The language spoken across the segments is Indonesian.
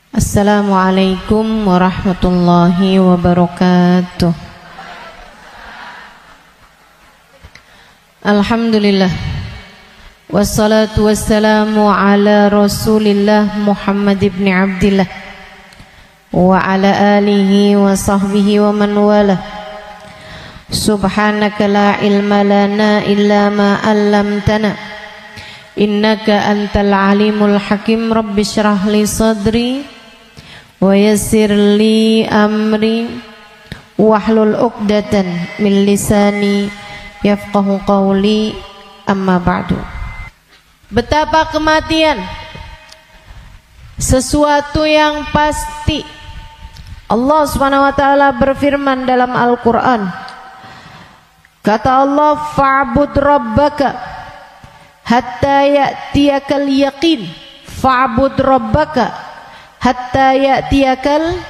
Assalamualaikum warahmatullahi wabarakatuh. Alhamdulillah, wassalatu wassalamu ala Rasulillah Muhammad ibn Abdillah wa ala alihi wa sahbihi wa man wala. Subhanaka la ilma lana illa ma 'allamtana innaka antal alimul hakim. Rabbi shrah li sadri wa yassir li amri wahlul 'uqdatan min lisani yafqahu qawli. Amma ba'du. Betapa kematian sesuatu yang pasti. Allah Subhanahu wa taala berfirman dalam Al-Qur'an. Kata Allah, fa'bud rabbaka hatta ya'tiyakal yaqin. Fa'bud rabbaka hatta ya'tiyakal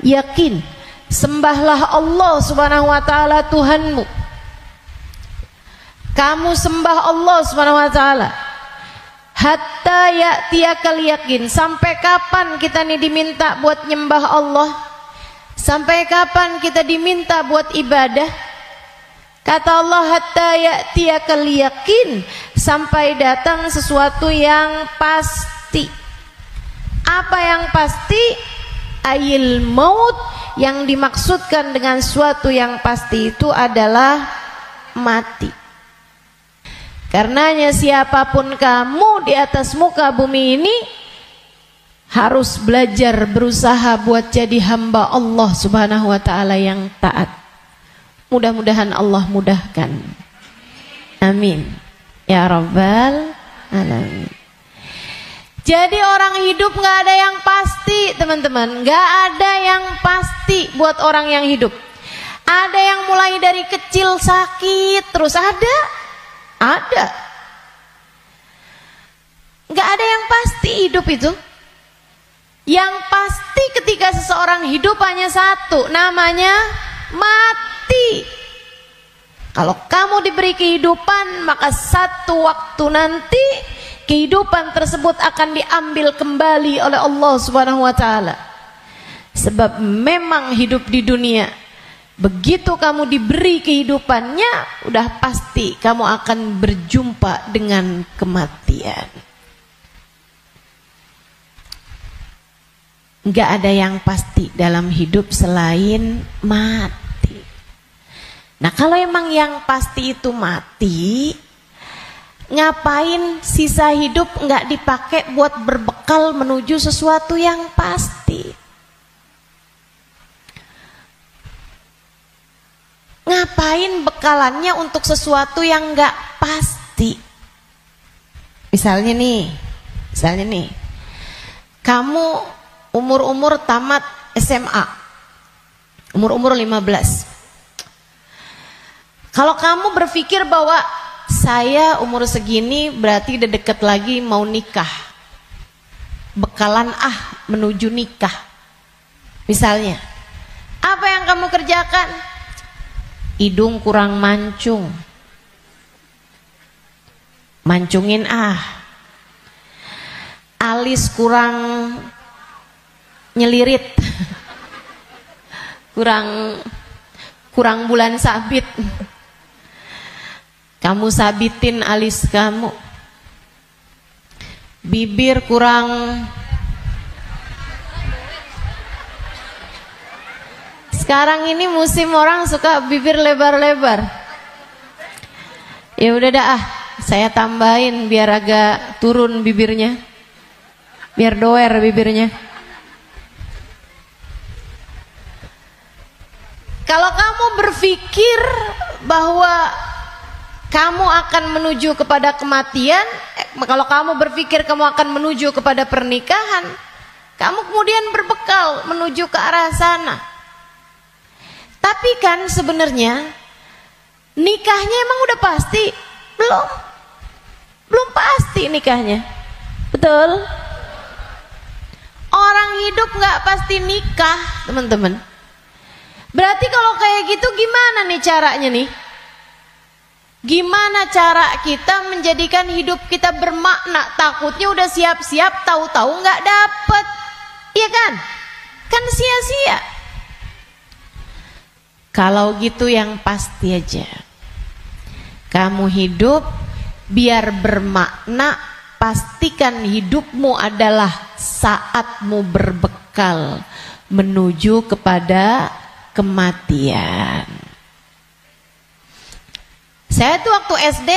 yaqin. Sembahlah Allah Subhanahu wa taala Tuhanmu. Kamu sembah Allah Subhanahu wa taala hatta ya'tiyakal yaqin. Sampai kapan kita nih diminta buat nyembah Allah? Sampai kapan kita diminta buat ibadah? Kata Allah, hatta ya'tiyakal yaqin, sampai datang sesuatu yang pasti. Apa yang pasti? Ayil maut. Yang dimaksudkan dengan suatu yang pasti itu adalah mati. Karenanya siapapun kamu di atas muka bumi ini harus belajar berusaha buat jadi hamba Allah Subhanahu wa taala yang taat. Mudah-mudahan Allah mudahkan. Amin ya rabbal alamin. Jadi orang hidup gak ada yang pasti, teman-teman. Gak ada yang pasti buat orang yang hidup. Ada yang mulai dari kecil sakit terus, ada. Gak ada yang pasti hidup itu. Yang pasti ketika seseorang hidup hanya satu, namanya mati. Kalau kamu diberi kehidupan, maka satu waktu nanti kehidupan tersebut akan diambil kembali oleh Allah Subhanahu wa taala. Sebab memang hidup di dunia, begitu kamu diberi kehidupannya, udah pasti kamu akan berjumpa dengan kematian. Enggak ada yang pasti dalam hidup selain mati. Nah, kalau emang yang pasti itu mati, ngapain sisa hidup enggak dipakai buat berbekal menuju sesuatu yang pasti? Ngapain bekalannya untuk sesuatu yang enggak pasti? Misalnya nih, kamu umur tamat SMA, umur 15. Kalau kamu berpikir bahwa saya umur segini berarti udah deket lagi mau nikah, bekalan menuju nikah. Misalnya, apa yang kamu kerjakan? Hidung kurang mancung, mancungin alis kurang nyelirit, kurang bulan sabit, kamu sabitin alis kamu. Bibir kurang sekarang ini musim orang suka bibir lebar-lebar. Ya udah dah, saya tambahin biar agak turun bibirnya, biar doer bibirnya. Kalau kamu berpikir bahwa kamu akan menuju kepada kematian, kalau kamu berpikir kamu akan menuju kepada pernikahan, kamu kemudian berbekal menuju ke arah sana. Tapi kan sebenarnya nikahnya emang udah pasti? Belum pasti nikahnya. Betul? Orang hidup nggak pasti nikah, teman-teman. Berarti kalau kayak gitu gimana nih caranya nih? Gimana cara kita menjadikan hidup kita bermakna? Takutnya udah siap-siap, tahu-tahu nggak dapet, iya kan? sia-sia. Kalau gitu yang pasti aja, kamu hidup biar bermakna, pastikan hidupmu adalah saatmu berbekal menuju kepada kematian. Saya tuh waktu SD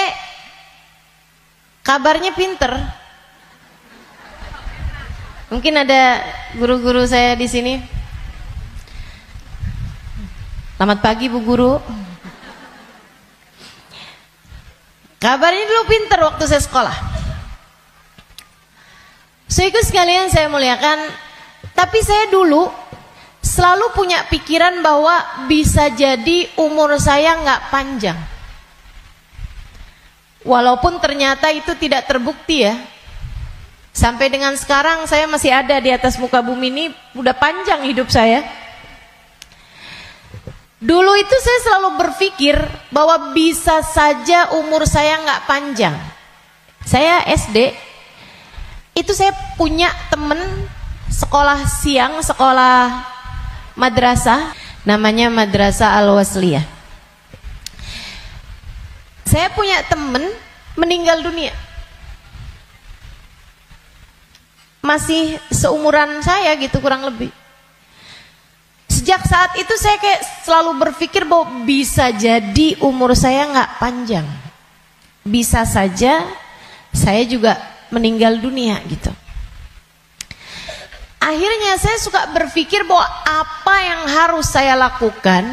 kabarnya pinter. Mungkin ada guru-guru saya di sini. Selamat pagi Bu Guru. Kabarnya dulu pinter waktu saya sekolah. Saudaraku sekalian saya muliakan, tapi saya dulu selalu punya pikiran bahwa bisa jadi umur saya nggak panjang. Walaupun ternyata itu tidak terbukti ya. Sampai dengan sekarang saya masih ada di atas muka bumi ini, udah panjang hidup saya. Dulu itu saya selalu berpikir bahwa bisa saja umur saya nggak panjang. Saya SD, itu saya punya temen sekolah siang, sekolah madrasah, namanya Madrasah Al-Wasliyah. Saya punya temen meninggal dunia. Masih seumuran saya gitu kurang lebih. Sejak saat itu saya kayak selalu berpikir bahwa bisa jadi umur saya nggak panjang. Bisa saja saya juga meninggal dunia gitu. Akhirnya saya suka berpikir bahwa apa yang harus saya lakukan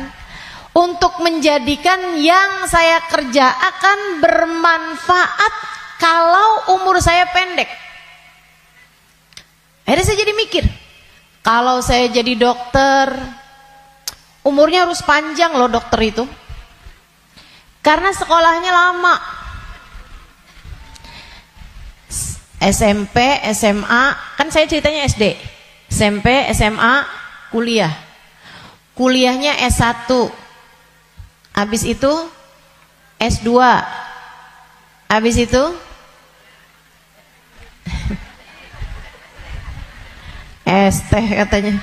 untuk menjadikan yang saya kerjakan bermanfaat kalau umur saya pendek. Akhirnya saya jadi mikir, kalau saya jadi dokter, umurnya harus panjang loh dokter itu. Karena sekolahnya lama. SMP, SMA, kan saya ceritanya SD. SMP, SMA, kuliah. Kuliahnya S1. Habis itu S2. Habis itu ST katanya.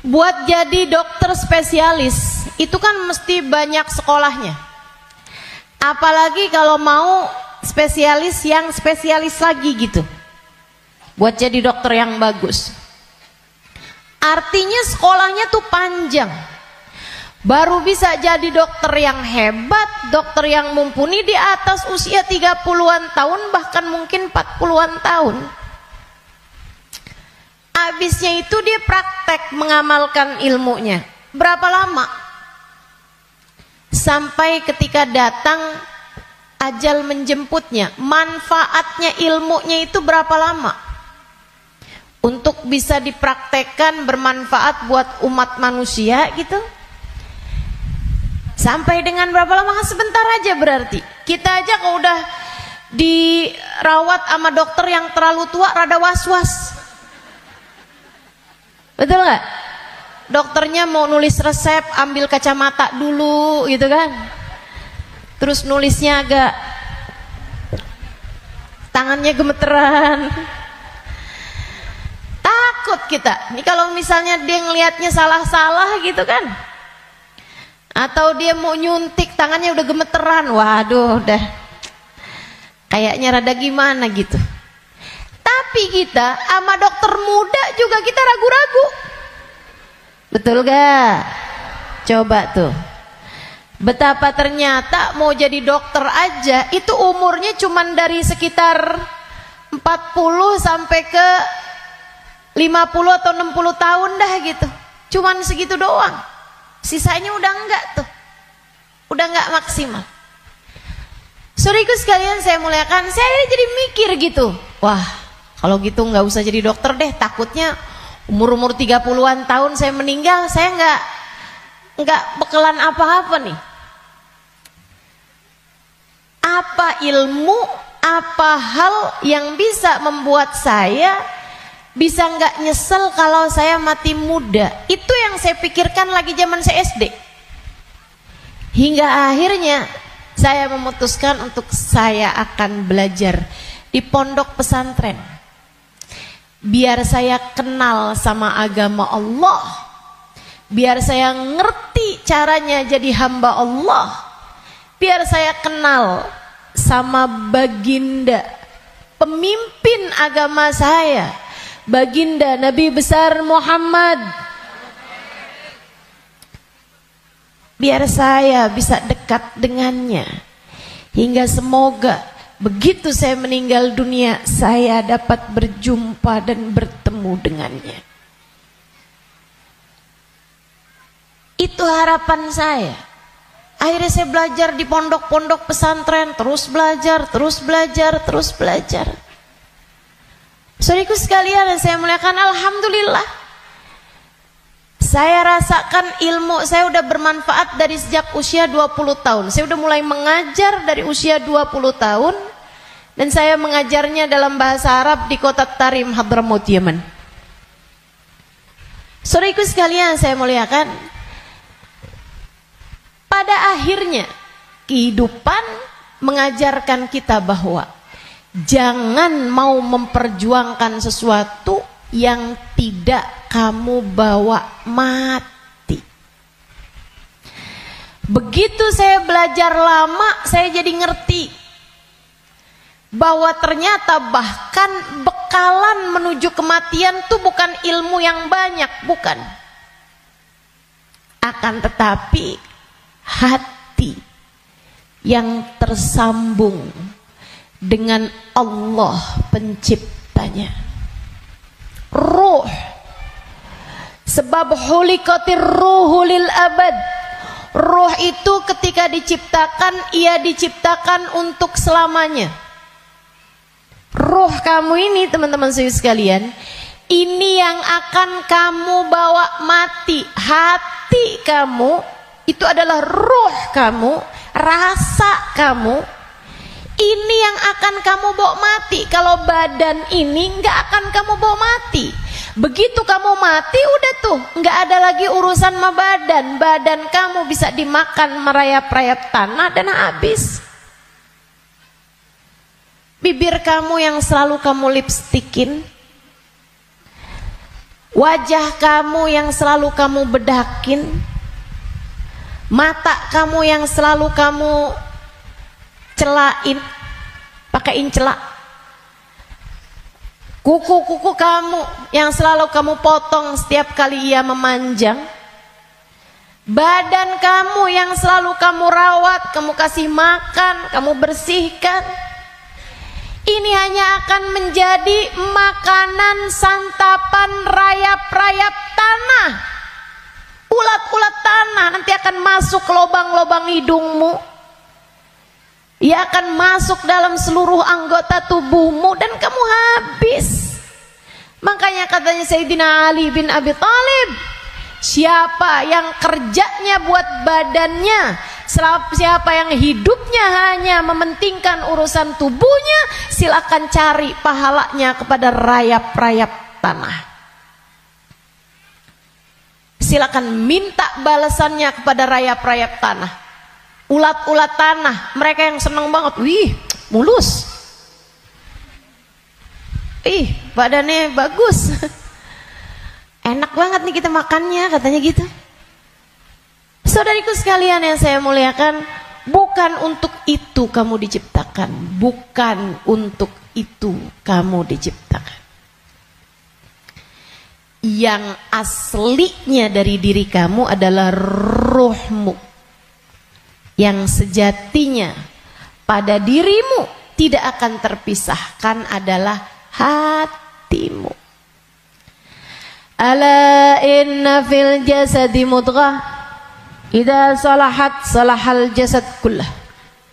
Buat jadi dokter spesialis itu kan mesti banyak sekolahnya. Apalagi kalau mau spesialis yang spesialis lagi gitu. Buat jadi dokter yang bagus. Artinya sekolahnya tuh panjang. Baru bisa jadi dokter yang hebat, dokter yang mumpuni di atas usia 30-an tahun, bahkan mungkin 40-an tahun. Habisnya itu dia praktek mengamalkan ilmunya. Berapa lama? Sampai ketika datang ajal menjemputnya. Manfaatnya ilmunya itu berapa lama? Untuk bisa dipraktekkan bermanfaat buat umat manusia gitu. Sampai dengan berapa lama? Sebentar aja berarti. Kita aja kalau udah dirawat sama dokter yang terlalu tua rada was-was. Betul nggak? Dokternya mau nulis resep, ambil kacamata dulu gitu kan. Terus nulisnya agak tangannya gemeteran. Takut kita. Ini kalau misalnya dia ngelihatnya salah-salah gitu kan. Atau dia mau nyuntik tangannya udah gemeteran. Waduh, udah kayaknya rada gimana gitu. Tapi kita sama dokter muda juga kita ragu-ragu. Betul gak? Coba tuh. Betapa ternyata mau jadi dokter aja itu umurnya cuman dari sekitar 40 sampai ke 50 atau 60 tahun dah gitu. Cuman segitu doang. Sisanya udah enggak tuh. Udah enggak maksimal. Saudaraku sekalian saya muliakan, saya jadi mikir gitu. Wah, kalau gitu enggak usah jadi dokter deh. Takutnya umur-umur 30-an tahun saya meninggal, saya enggak bekalan apa-apa nih. Apa ilmu, apa hal yang bisa membuat saya bisa nggak nyesel kalau saya mati muda? Itu yang saya pikirkan lagi zaman saya SD. Hingga akhirnya saya memutuskan untuk saya akan belajar di pondok pesantren. biar saya kenal sama agama Allah, biar saya ngerti caranya jadi hamba Allah, biar saya kenal sama baginda pemimpin agama saya, baginda Nabi besar Muhammad, biar saya bisa dekat dengannya, hingga semoga begitu saya meninggal dunia saya dapat berjumpa dan bertemu dengannya. Itu harapan saya. Akhirnya saya belajar di pondok-pondok pesantren, terus belajar, terus belajar, terus belajar. Saudaraku sekalian yang saya muliakan, alhamdulillah saya rasakan ilmu saya udah bermanfaat dari sejak usia 20 tahun. Saya udah mulai mengajar dari usia 20 tahun dan saya mengajarnya dalam bahasa Arab di kota Tarim, Hadramaut, Yaman. Saudaraku sekalian saya muliakan, pada akhirnya kehidupan mengajarkan kita bahwa jangan mau memperjuangkan sesuatu yang tidak kamu bawa mati. Begitu saya belajar lama, saya jadi ngerti bahwa ternyata bahkan bekalan menuju kematian itu bukan ilmu yang banyak, bukan. Akan tetapi hati yang tersambung dengan Allah penciptanya, ruh, sebab hulikatir ruhu lil abad. Ruh itu ketika diciptakan, ia diciptakan untuk selamanya. Ruh kamu ini teman-teman sekalian, ini yang akan kamu bawa mati. Hati kamu itu adalah ruh kamu, rasa kamu, ini yang akan kamu bawa mati. Kalau badan ini nggak akan kamu bawa mati. Begitu kamu mati udah tuh nggak ada lagi urusan sama badan. Badan kamu bisa dimakan merayap-rayap tanah dan habis. Bibir kamu yang selalu kamu lipstikin, wajah kamu yang selalu kamu bedakin, mata kamu yang selalu kamu celain, pakaiin celak, kuku-kuku kamu yang selalu kamu potong setiap kali ia memanjang, badan kamu yang selalu kamu rawat, kamu kasih makan, kamu bersihkan, ini hanya akan menjadi makanan santapan rayap-rayap tanah. Ulat-ulat tanah nanti akan masuk ke lubang-lubang hidungmu. Ia akan masuk dalam seluruh anggota tubuhmu dan kamu habis. Makanya katanya Sayyidina Ali bin Abi Thalib, siapa yang kerjanya buat badannya, siapa yang hidupnya hanya mementingkan urusan tubuhnya, silakan cari pahalanya kepada rayap-rayap tanah. Silakan minta balasannya kepada rayap-rayap tanah. Ulat-ulat tanah, mereka yang senang banget, wih mulus, ih badannya bagus, enak banget nih kita makannya, katanya gitu. Saudariku sekalian yang saya muliakan, bukan untuk itu kamu diciptakan, bukan untuk itu kamu diciptakan. Yang aslinya dari diri kamu adalah ruhmu, yang sejatinya pada dirimu tidak akan terpisahkan adalah hatimu. Ala inna fil jasadi mudghah, idza salahat salahal jasad kullah,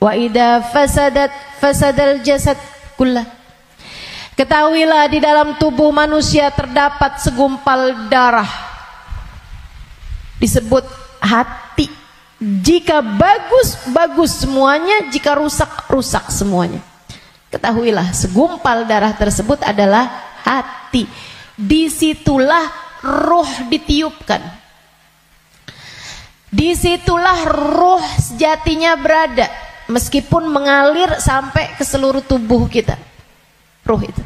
wa idza fasadat fasadal jasad kullah. Ketahuilah di dalam tubuh manusia terdapat segumpal darah, disebut hati. Jika bagus, bagus semuanya, jika rusak, rusak semuanya. Ketahuilah segumpal darah tersebut adalah hati. Disitulah ruh ditiupkan. Disitulah ruh sejatinya berada, meskipun mengalir sampai ke seluruh tubuh kita. Ruh itu.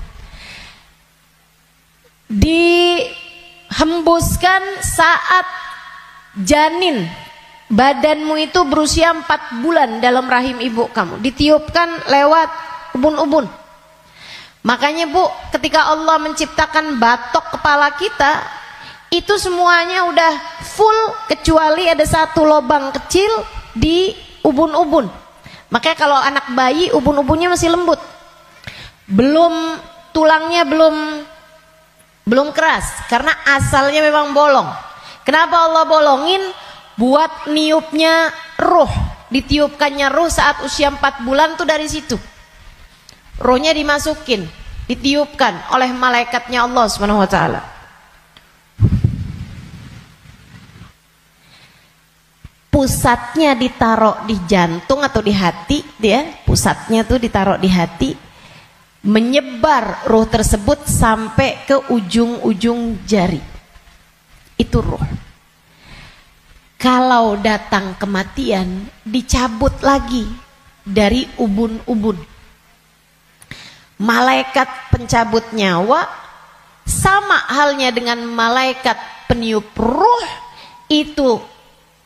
dihembuskan saat janin badanmu itu berusia 4 bulan dalam rahim ibu kamu, ditiupkan lewat ubun-ubun. Makanya Bu, ketika Allah menciptakan batok kepala kita, itu semuanya udah full kecuali ada satu lubang kecil di ubun-ubun. Makanya kalau anak bayi ubun-ubunnya masih lembut, tulangnya belum keras, karena asalnya memang bolong. Kenapa Allah bolongin? Buat niupnya ruh, ditiupkannya ruh saat usia 4 bulan tuh dari situ. Rohnya dimasukin, ditiupkan oleh malaikatnya Allah Subhanahu wa taala. Pusatnya ditaruh di jantung atau di hati, dia pusatnya tuh ditaruh di hati, menyebar ruh tersebut sampai ke ujung-ujung jari. Itu ruh. Kalau datang kematian, dicabut lagi dari ubun-ubun. Malaikat pencabut nyawa sama halnya dengan malaikat peniup ruh, itu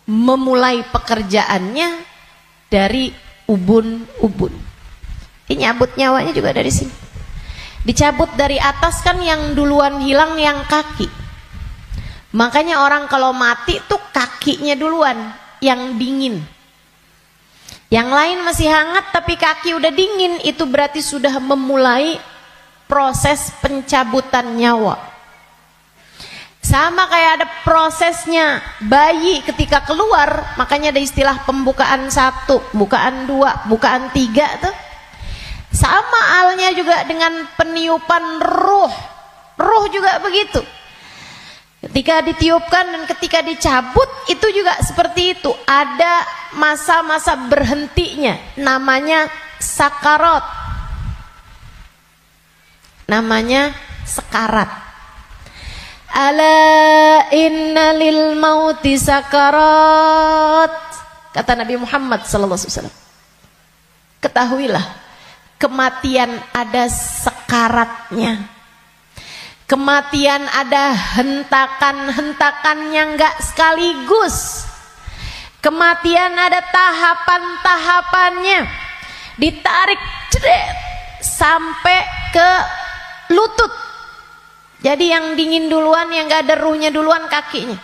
memulai pekerjaannya dari ubun-ubun. Ini nyabut nyawanya juga dari sini. Dicabut dari atas kan, yang duluan hilang yang kaki. Makanya orang kalau mati tuh kakinya duluan yang dingin. Yang lain masih hangat tapi kaki udah dingin, itu berarti sudah memulai proses pencabutan nyawa. Sama kayak ada prosesnya bayi ketika keluar, makanya ada istilah pembukaan 1, bukaan 2, bukaan 3 tuh. Sama halnya juga dengan peniupan ruh. Ruh juga begitu. Ketika ditiupkan dan ketika dicabut itu juga seperti itu. Ada masa-masa berhentinya, namanya sakarat. Namanya sekarat. Ala inna lil mauti sakarat, kata Nabi Muhammad sallallahu alaihi wasallam. Ketahuilah, kematian ada sekaratnya. Kematian ada hentakan-hentakannya, enggak sekaligus. Kematian ada tahapan-tahapannya. Ditarik ceret, sampai ke lutut. Jadi yang dingin duluan, yang enggak ada ruhnya duluan kakinya.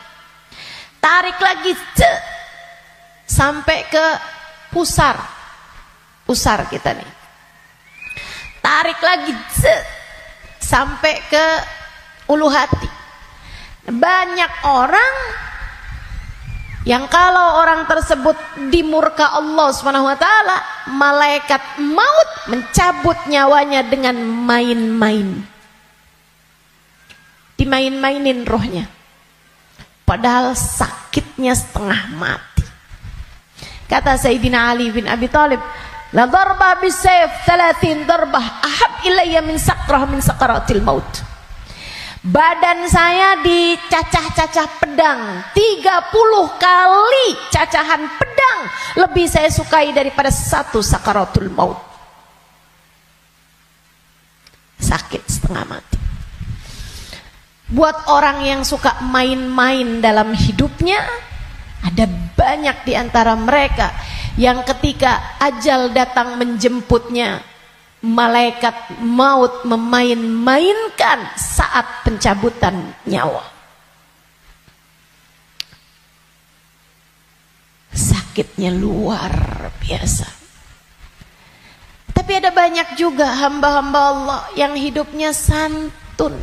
Tarik lagi ceret, sampai ke pusar. Pusar kita nih. Tarik lagi ceret, sampai ke ulu hati. Banyak orang yang kalau orang tersebut dimurka Allah Subhanahu wa taala, malaikat maut mencabut nyawanya dengan main-main. Dimain-mainin rohnya. Padahal sakitnya setengah mati. Kata Sayyidina Ali bin Abi Thalib, la darba bisayf 30 darbah ahab ilayya min sakrah min sakaratil maut. Badan saya dicacah-cacah pedang 30 kali cacahan pedang lebih saya sukai daripada 1 sakaratul maut. Sakit setengah mati. Buat orang yang suka main-main dalam hidupnya, ada banyak di antara mereka yang ketika ajal datang menjemputnya, malaikat maut memain-mainkan saat pencabutan nyawa. Sakitnya luar biasa. Tapi ada banyak juga hamba-hamba Allah yang hidupnya santun,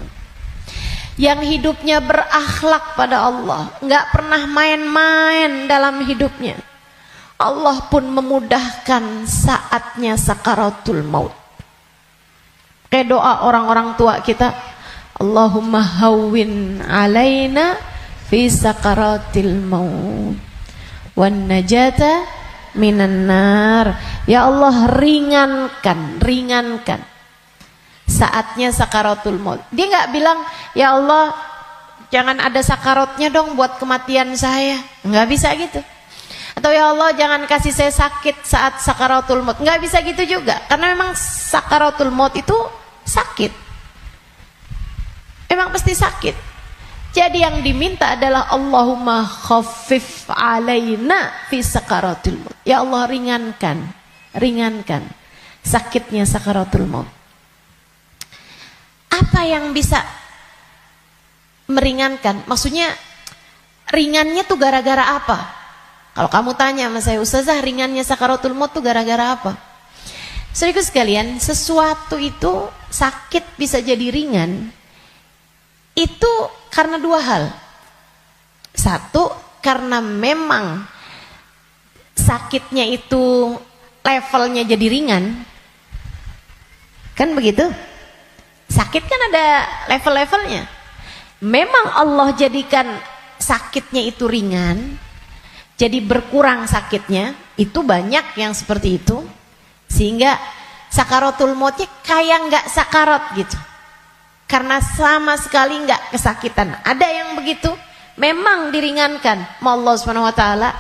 yang hidupnya berakhlak pada Allah, nggak pernah main-main dalam hidupnya. Allah pun memudahkan saatnya sakaratul maut. Kayak doa orang-orang tua kita, Allahumma hawwin alaina fi sakaratil maut wan najata minan nar. Ya Allah, ringankan saatnya sakaratul maut. Dia nggak bilang, ya Allah jangan ada sakaratnya dong buat kematian saya. Nggak bisa gitu. Atau ya Allah jangan kasih saya sakit saat sakaratul maut. Nggak bisa gitu juga. Karena memang sakaratul maut itu sakit. Memang memang pasti sakit. Jadi yang diminta adalah Allahumma khaffif alaina fi sakaratul maut. Ya Allah, ringankan sakitnya sakaratul maut. Apa yang bisa meringankan? Maksudnya ringannya tuh gara-gara apa? Kalau kamu tanya sama saya, Ustazah, ringannya sakaratul maut tuh gara-gara apa? Saudaraku sekalian, sesuatu itu sakit bisa jadi ringan itu karena dua hal. Satu, karena memang sakitnya itu levelnya jadi ringan. Kan begitu? Sakit kan ada level-levelnya. Memang Allah jadikan sakitnya itu ringan, jadi berkurang sakitnya. Itu banyak yang seperti itu, sehingga sakaratul mautnya kayak nggak sakarat gitu, karena sama sekali nggak kesakitan. Ada yang begitu, memang diringankan Allah Subhanahu Wa Taala.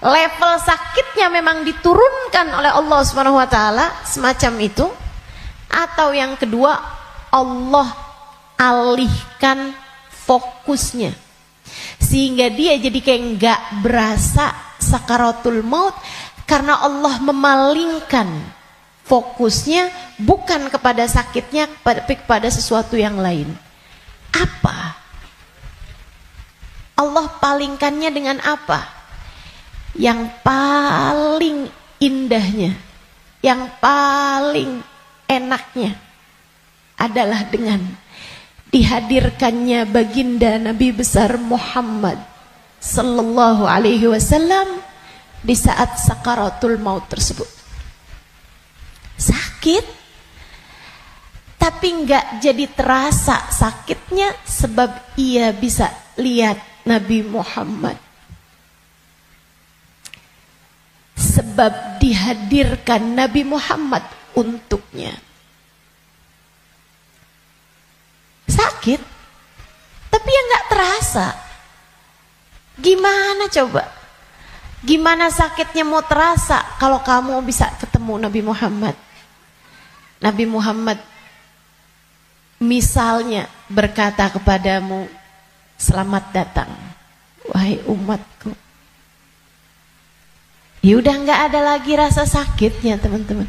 Level sakitnya memang diturunkan oleh Allah Subhanahu Wa Taala, semacam itu. Atau yang kedua, Allah alihkan fokusnya sehingga dia jadi kayak nggak berasa sakaratul maut, karena Allah memalingkan fokusnya bukan kepada sakitnya, tapi kepada sesuatu yang lain. Apa? Allah palingkannya dengan apa? Yang paling indahnya, yang paling enaknya adalah dengan dihadirkannya baginda Nabi besar Muhammad sallallahu alaihi wasallam di saat sakaratul maut tersebut. Sakit, tapi enggak jadi terasa sakitnya sebab ia bisa lihat Nabi Muhammad. Sebab dihadirkan Nabi Muhammad untuknya. Sakit, tapi ya nggak terasa. Gimana coba? Gimana sakitnya mau terasa kalau kamu bisa ketemu Nabi Muhammad? Nabi Muhammad misalnya berkata kepadamu, selamat datang wahai umatku. Ya udah nggak ada lagi rasa sakitnya, teman-teman.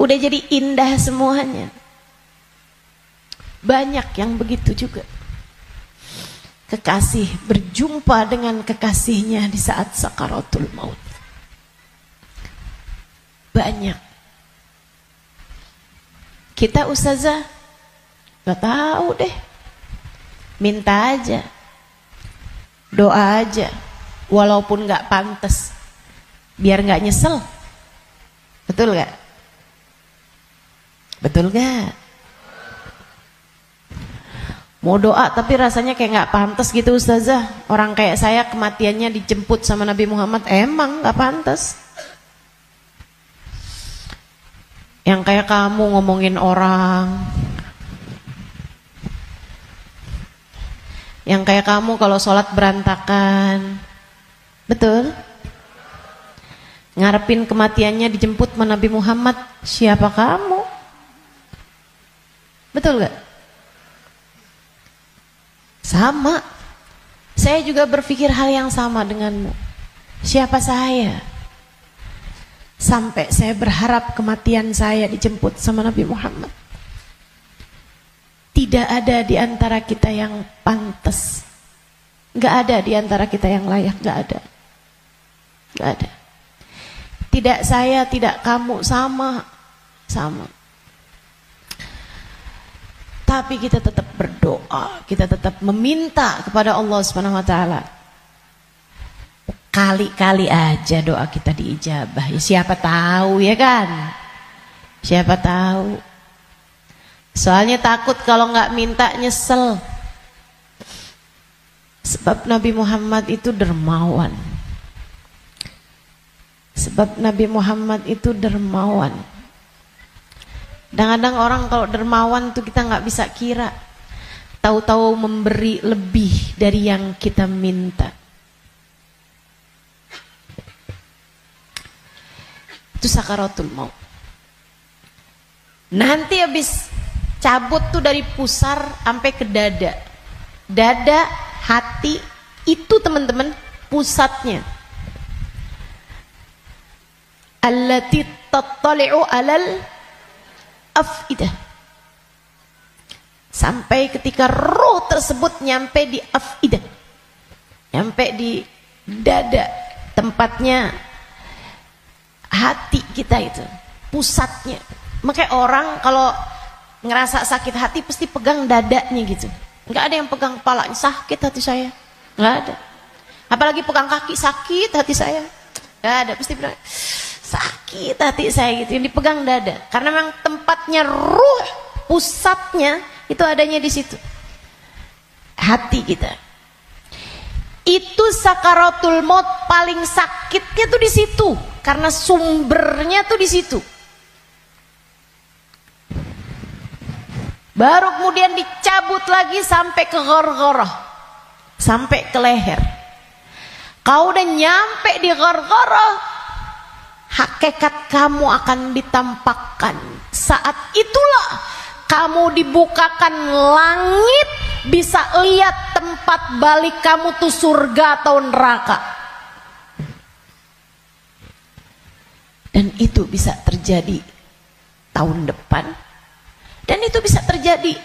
Udah jadi indah semuanya. Banyak yang begitu juga. Kekasih berjumpa dengan kekasihnya di saat sakaratul maut. Banyak. Kita ustazah gak tahu deh. Minta aja, doa aja, walaupun gak pantas, biar gak nyesel. Betul gak? Betul gak? Mau doa tapi rasanya kayak nggak pantas gitu ustazah. Orang kayak saya kematiannya dijemput sama Nabi Muhammad, emang nggak pantas. Yang kayak kamu ngomongin orang, yang kayak kamu kalau sholat berantakan, betul? Ngarepin kematiannya dijemput sama Nabi Muhammad, siapa kamu? Betul gak? Sama, saya juga berpikir hal yang sama denganmu. Siapa saya? Sampai saya berharap kematian saya dijemput sama Nabi Muhammad. Tidak ada di antara kita yang pantas. Gak ada di antara kita yang layak, gak ada. Gak ada. Tidak saya, tidak kamu, sama. Tapi kita tetap berdoa, kita tetap meminta kepada Allah Subhanahu wa taala. Kali-kali aja doa kita diijabah. Ya siapa tahu ya kan? Siapa tahu. Soalnya takut kalau nggak minta nyesel. Sebab Nabi Muhammad itu dermawan. Sebab Nabi Muhammad itu dermawan. Kadang-kadang orang kalau dermawan tuh kita nggak bisa kira, tahu-tahu memberi lebih dari yang kita minta. Itu sakaratul maut. Nanti habis cabut tuh dari pusar sampai ke dada. Dada, hati, itu teman-teman pusatnya. Allati tattali'u alal afidah. Sampai ketika roh tersebut nyampe di afidah, nyampe di dada, tempatnya hati kita itu, pusatnya. Makanya orang kalau ngerasa sakit hati pasti pegang dadanya gitu. Nggak ada yang pegang kepalanya, sakit hati saya. Nggak ada. Apalagi pegang kaki, sakit hati saya. Nggak ada, pasti bilang sakit hati saya gitu. Yang dipegang dada, karena memang tempatnya ruh, pusatnya itu adanya di situ, hati kita. Itu sakaratul maut paling sakitnya tuh di situ, karena sumbernya tuh di situ. Baru kemudian dicabut lagi sampai ke ghargharah, sampai ke leher. Kau udah nyampe di ghargharah, hakikat kamu akan ditampakkan. Saat itulah kamu dibukakan langit, bisa lihat tempat balik kamu tuh surga atau neraka. Dan itu bisa terjadi tahun depan, dan itu bisa terjadi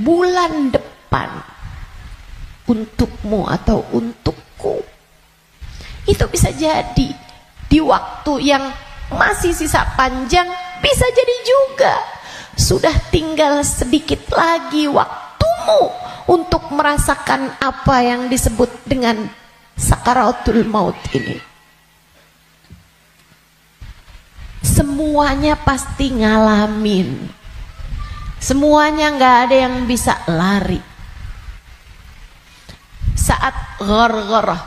bulan depan untukmu atau untukku. Itu bisa jadi di waktu yang masih sisa panjang, bisa jadi juga sudah tinggal sedikit lagi waktumu untuk merasakan apa yang disebut dengan sakaratul maut ini. Semuanya pasti ngalamin. Semuanya nggak ada yang bisa lari. Saat ghargharah,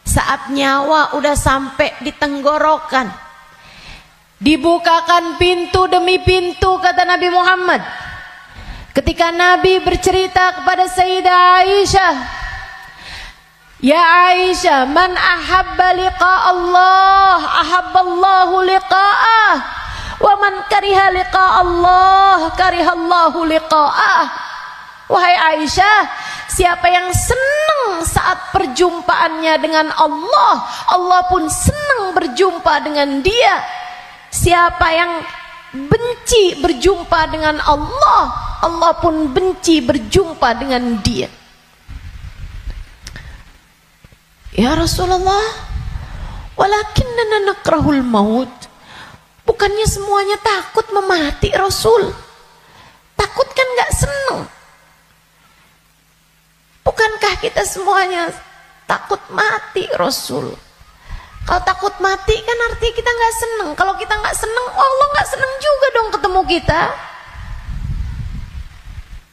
saat nyawa udah sampai di tenggorokan, dibukakan pintu demi pintu, kata Nabi Muhammad. Ketika Nabi bercerita kepada Sayyidah Aisyah, ya Aisyah, man ahabba liqa Allah, ahabballahu liqa'ah, wa man kariha liqa Allah, karihallahu liqa'ah. Wahai Aisyah, siapa yang senang saat perjumpaannya dengan Allah, Allah pun senang berjumpa dengan dia. Siapa yang benci berjumpa dengan Allah, Allah pun benci berjumpa dengan dia. Ya Rasulullah, walakinnana nakrahul maut. Bukannya semuanya takut memati, Rasul? Takut kan gak senang? Bukankah kita semuanya takut mati, Rasul? Kalau takut mati kan artinya kita nggak seneng. Kalau kita nggak seneng, Allah nggak seneng juga dong ketemu kita.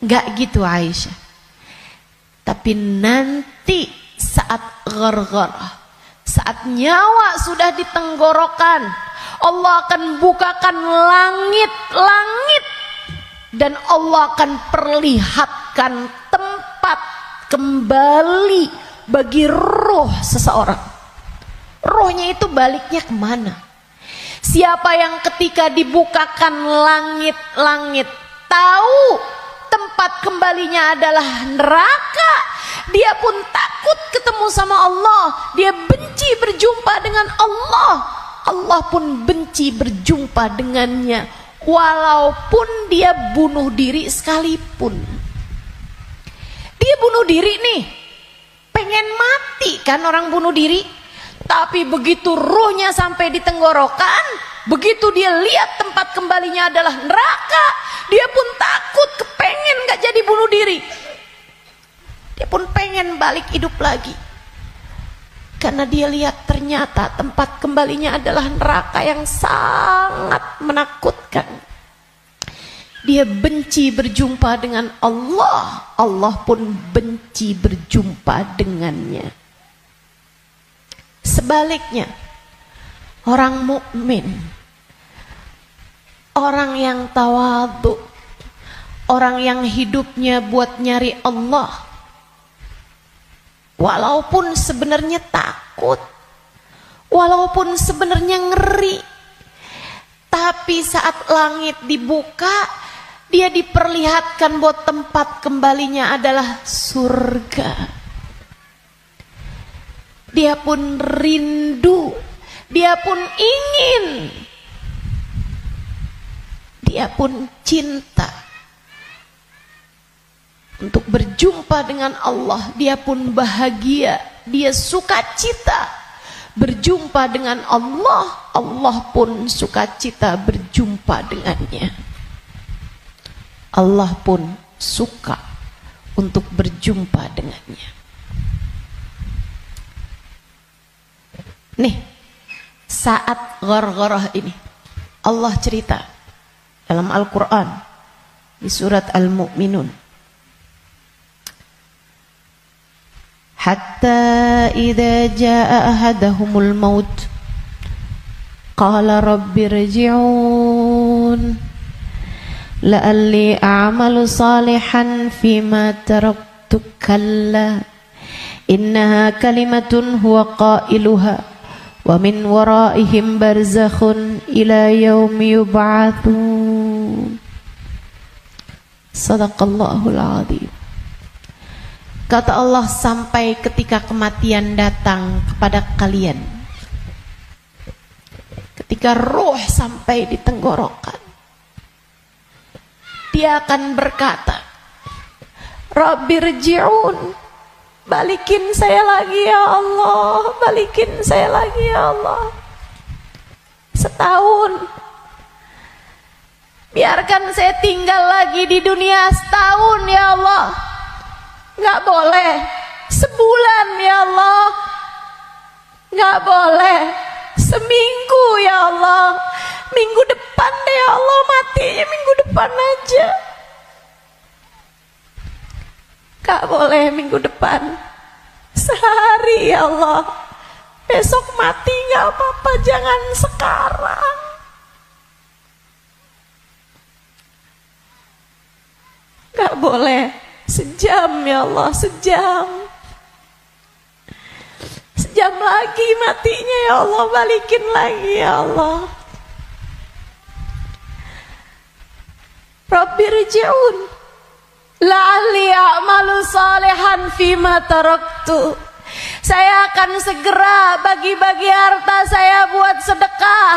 Nggak gitu Aisyah. Tapi nanti saat ghargharah, saat nyawa sudah di tenggorokan, Allah akan bukakan langit-langit, dan Allah akan perlihatkan tempat kembali bagi roh seseorang. Rohnya itu baliknya kemana? Siapa yang ketika dibukakan langit-langit tahu tempat kembalinya adalah neraka, dia pun takut ketemu sama Allah, dia benci berjumpa dengan Allah, Allah pun benci berjumpa dengannya, walaupun dia bunuh diri sekalipun. Dia bunuh diri nih, pengen mati kan orang bunuh diri. Tapi begitu ruhnya sampai di tenggorokan, begitu dia lihat tempat kembalinya adalah neraka, dia pun takut, kepengen gak jadi bunuh diri. Dia pun pengen balik hidup lagi, karena dia lihat ternyata tempat kembalinya adalah neraka yang sangat menakutkan. Dia benci berjumpa dengan Allah, Allah pun benci berjumpa dengannya. Sebaliknya, orang mukmin, orang yang tawadhu, orang yang hidupnya buat nyari Allah, walaupun sebenarnya takut, walaupun sebenarnya ngeri, tapi saat langit dibuka, Dia diperlihatkan bahwa tempat kembalinya adalah surga. Dia pun rindu, dia pun ingin, dia pun cinta untuk berjumpa dengan Allah. Dia pun bahagia, dia sukacita berjumpa dengan Allah. Allah pun sukacita berjumpa dengannya. Allah pun suka untuk berjumpa dengannya. Nih, saat ghargharah ini Allah cerita dalam Al-Quran di surat Al-Mu'minun, hatta idza jaa ahadahumul maut qala rabbirji'un la'alli a'malu salihan fima taraktu kalla innaha kalimatun huwa qailuha wa min waraihim barzakhun ila yaumi yub'atsun. Sadaqallahul azim. Kata Allah, sampai ketika kematian datang kepada kalian, ketika ruh sampai di tenggorokan, dia akan berkata, Rabbirji'un, balikin saya lagi ya Allah, balikin saya lagi ya Allah. Setahun, biarkan saya tinggal lagi di dunia setahun ya Allah. Nggak boleh sebulan ya Allah, nggak boleh seminggu ya Allah. Minggu depan deh ya Allah, matinya minggu depan aja. Gak boleh minggu depan, sehari ya Allah. Besok mati gak apa-apa, jangan sekarang. Gak boleh sejam ya Allah, sejam. Sejam lagi matinya ya Allah, balikin lagi ya Allah. Rabbirji'un la'alli a'malu salihan fima taraktu. Saya akan segera bagi-bagi harta saya buat sedekah.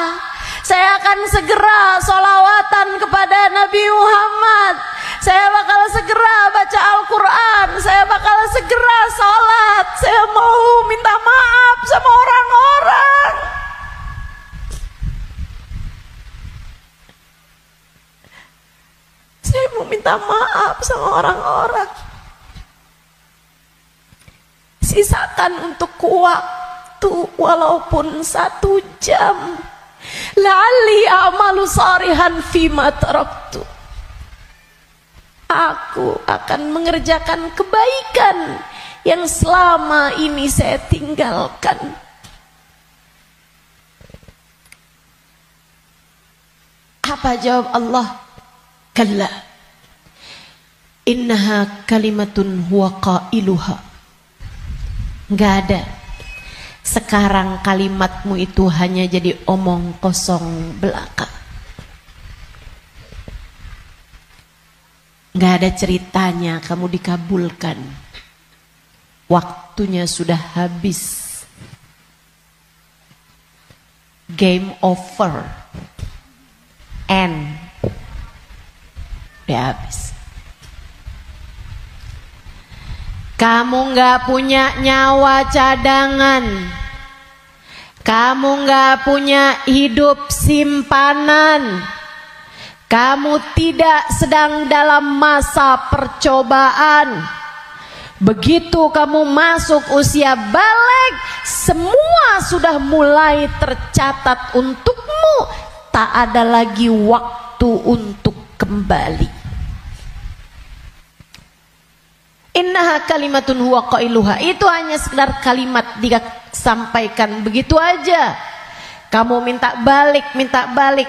Saya akan segera sholawatan kepada Nabi Muhammad. Saya bakal segera baca Al-Quran. Saya bakal segera sholat. Saya mau minta maaf sama orang-orang. Saya mau minta maaf sama orang-orang. Sisakan untuk waktu walaupun 1 jam. La'alli a'malu salihan fima taraktu. Aku akan mengerjakan kebaikan yang selama ini saya tinggalkan. Apa jawab Allah? Kalla innaha kalimatun huwa qailuha. Enggak ada. Sekarang kalimatmu itu hanya jadi omong kosong belaka. Enggak ada ceritanya kamu dikabulkan. Waktunya sudah habis. Game over. End. Udah habis. Kamu nggak punya nyawa cadangan. Kamu nggak punya hidup simpanan. Kamu tidak sedang dalam masa percobaan. Begitu kamu masuk usia balik, semua sudah mulai tercatat untukmu. Tak ada lagi waktu untuk kembali. Innaha kalimatun huwa qailuha. Itu hanya sekedar kalimat disampaikan begitu aja. Kamu minta balik,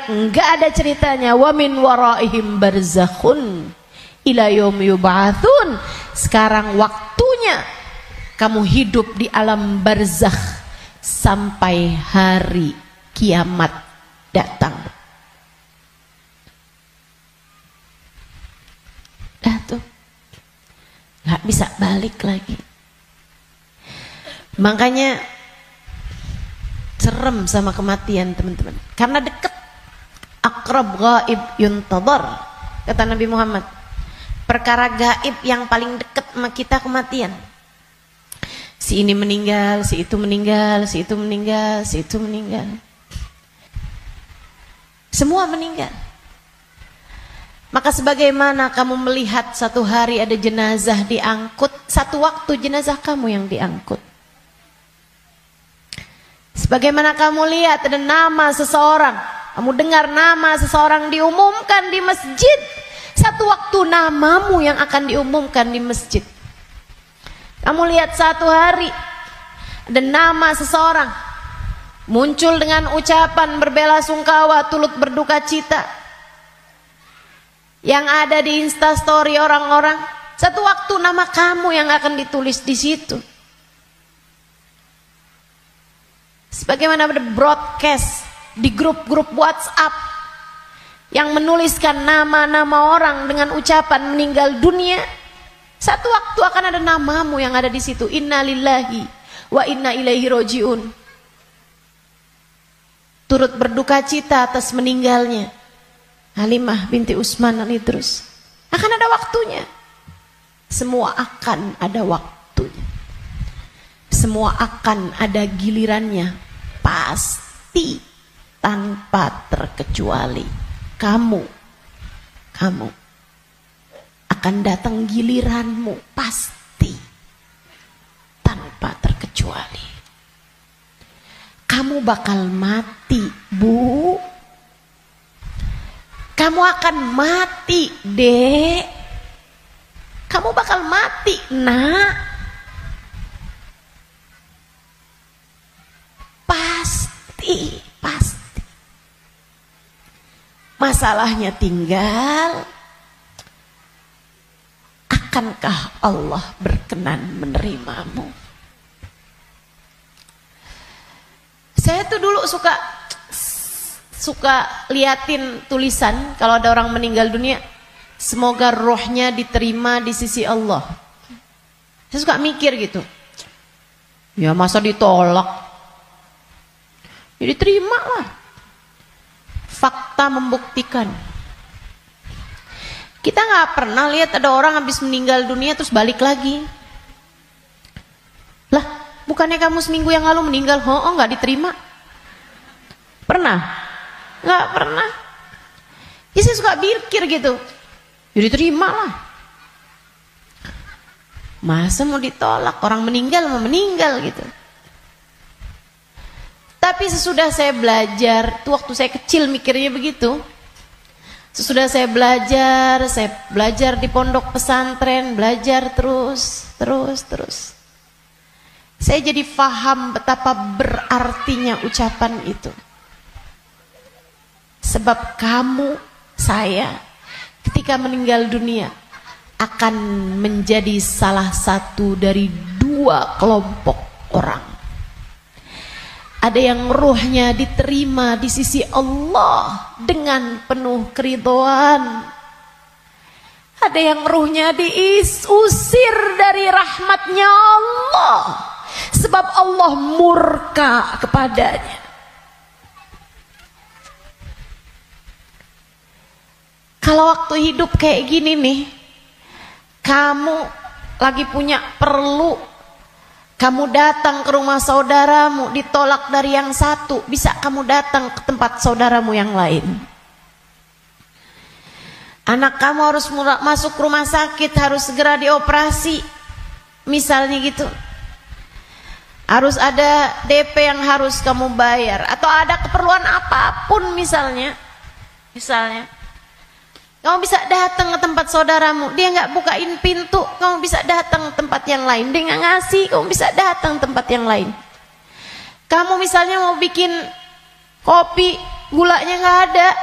enggak ada ceritanya. Wa min waraihim barzakhun ila yaumi yub'atsun. Sekarang waktunya kamu hidup di alam barzakh sampai hari kiamat datang. nggak bisa balik lagi. Makanya serem sama kematian teman-teman, karena dekat. Aqrab ghaib yuntadhar, kata Nabi Muhammad. Perkara gaib yang paling dekat sama kita kematian. Si ini meninggal, si itu meninggal, si itu meninggal, si itu meninggal. Semua meninggal. Maka sebagaimana kamu melihat satu hari ada jenazah diangkut, satu waktu jenazah kamu yang diangkut. Sebagaimana kamu lihat ada nama seseorang, kamu dengar nama seseorang diumumkan di masjid, satu waktu namamu yang akan diumumkan di masjid. Kamu lihat satu hari ada nama seseorang muncul dengan ucapan berbelasungkawa, turut berduka cita, yang ada di Instastory orang-orang, satu waktu nama kamu yang akan ditulis di situ. Sebagaimana ada broadcast di grup-grup WhatsApp yang menuliskan nama-nama orang dengan ucapan meninggal dunia, satu waktu akan ada namamu yang ada di situ. Inna lillahi wa inna ilaihi rojiun. Turut berduka cita atas meninggalnya Halimah binti Utsman al-Idrus. Akan ada waktunya. Semua akan ada waktunya. Semua akan ada gilirannya. Pasti tanpa terkecuali. Kamu akan datang giliranmu, pasti tanpa terkecuali. Kamu bakal mati, Bu. Kamu akan mati, Dek. Kamu bakal mati, Nak. Pasti. Masalahnya tinggal, akankah Allah berkenan menerimamu? Saya tuh dulu suka liatin tulisan kalau ada orang meninggal dunia, semoga rohnya diterima di sisi Allah. Saya suka mikir gitu, ya masa ditolak, ya diterima lah. Fakta membuktikan. Kita nggak pernah lihat ada orang habis meninggal dunia terus balik lagi. Lah, bukannya kamu seminggu yang lalu meninggal? Oh, nggak diterima. Pernah? Nggak pernah. Ya saya suka pikir gitu. Ya diterima lah. Masa mau ditolak? Orang meninggal mau meninggal gitu. Tapi sesudah saya belajar, tuh waktu saya kecil mikirnya begitu. Sesudah saya belajar di pondok pesantren, belajar terus. Saya jadi paham betapa berartinya ucapan itu. Sebab kamu, saya, ketika meninggal dunia akan menjadi salah satu dari dua kelompok orang. Ada yang ruhnya diterima di sisi Allah dengan penuh keridhaan. Ada yang ruhnya diusir dari rahmatnya Allah, sebab Allah murka kepadanya. Kalau waktu hidup kayak gini nih, kamu lagi punya perlu, kamu datang ke rumah saudaramu, ditolak dari yang satu, bisa kamu datang ke tempat saudaramu yang lain. Anak kamu harus masuk rumah sakit, harus segera dioperasi, misalnya gitu. Harus ada DP yang harus kamu bayar, atau ada keperluan apapun misalnya. Kamu bisa datang ke tempat saudaramu, dia nggak bukain pintu, kamu bisa datang ke tempat yang lain. Dia nggak ngasih, kamu bisa datang ke tempat yang lain. Kamu misalnya mau bikin kopi, gulanya nggak ada,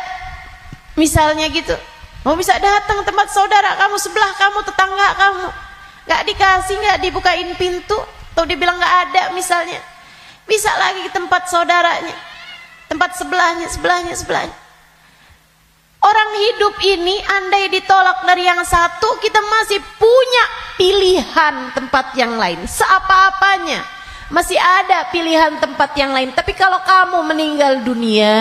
misalnya gitu, kamu bisa datang ke tempat saudara kamu, sebelah kamu, tetangga kamu, nggak dikasih, nggak dibukain pintu, atau dia bilang nggak ada misalnya, bisa lagi ke tempat saudaranya, tempat sebelahnya. Orang hidup ini andai ditolak dari yang satu, kita masih punya pilihan tempat yang lain. Seapa-apanya masih ada pilihan tempat yang lain. Tapi kalau kamu meninggal dunia,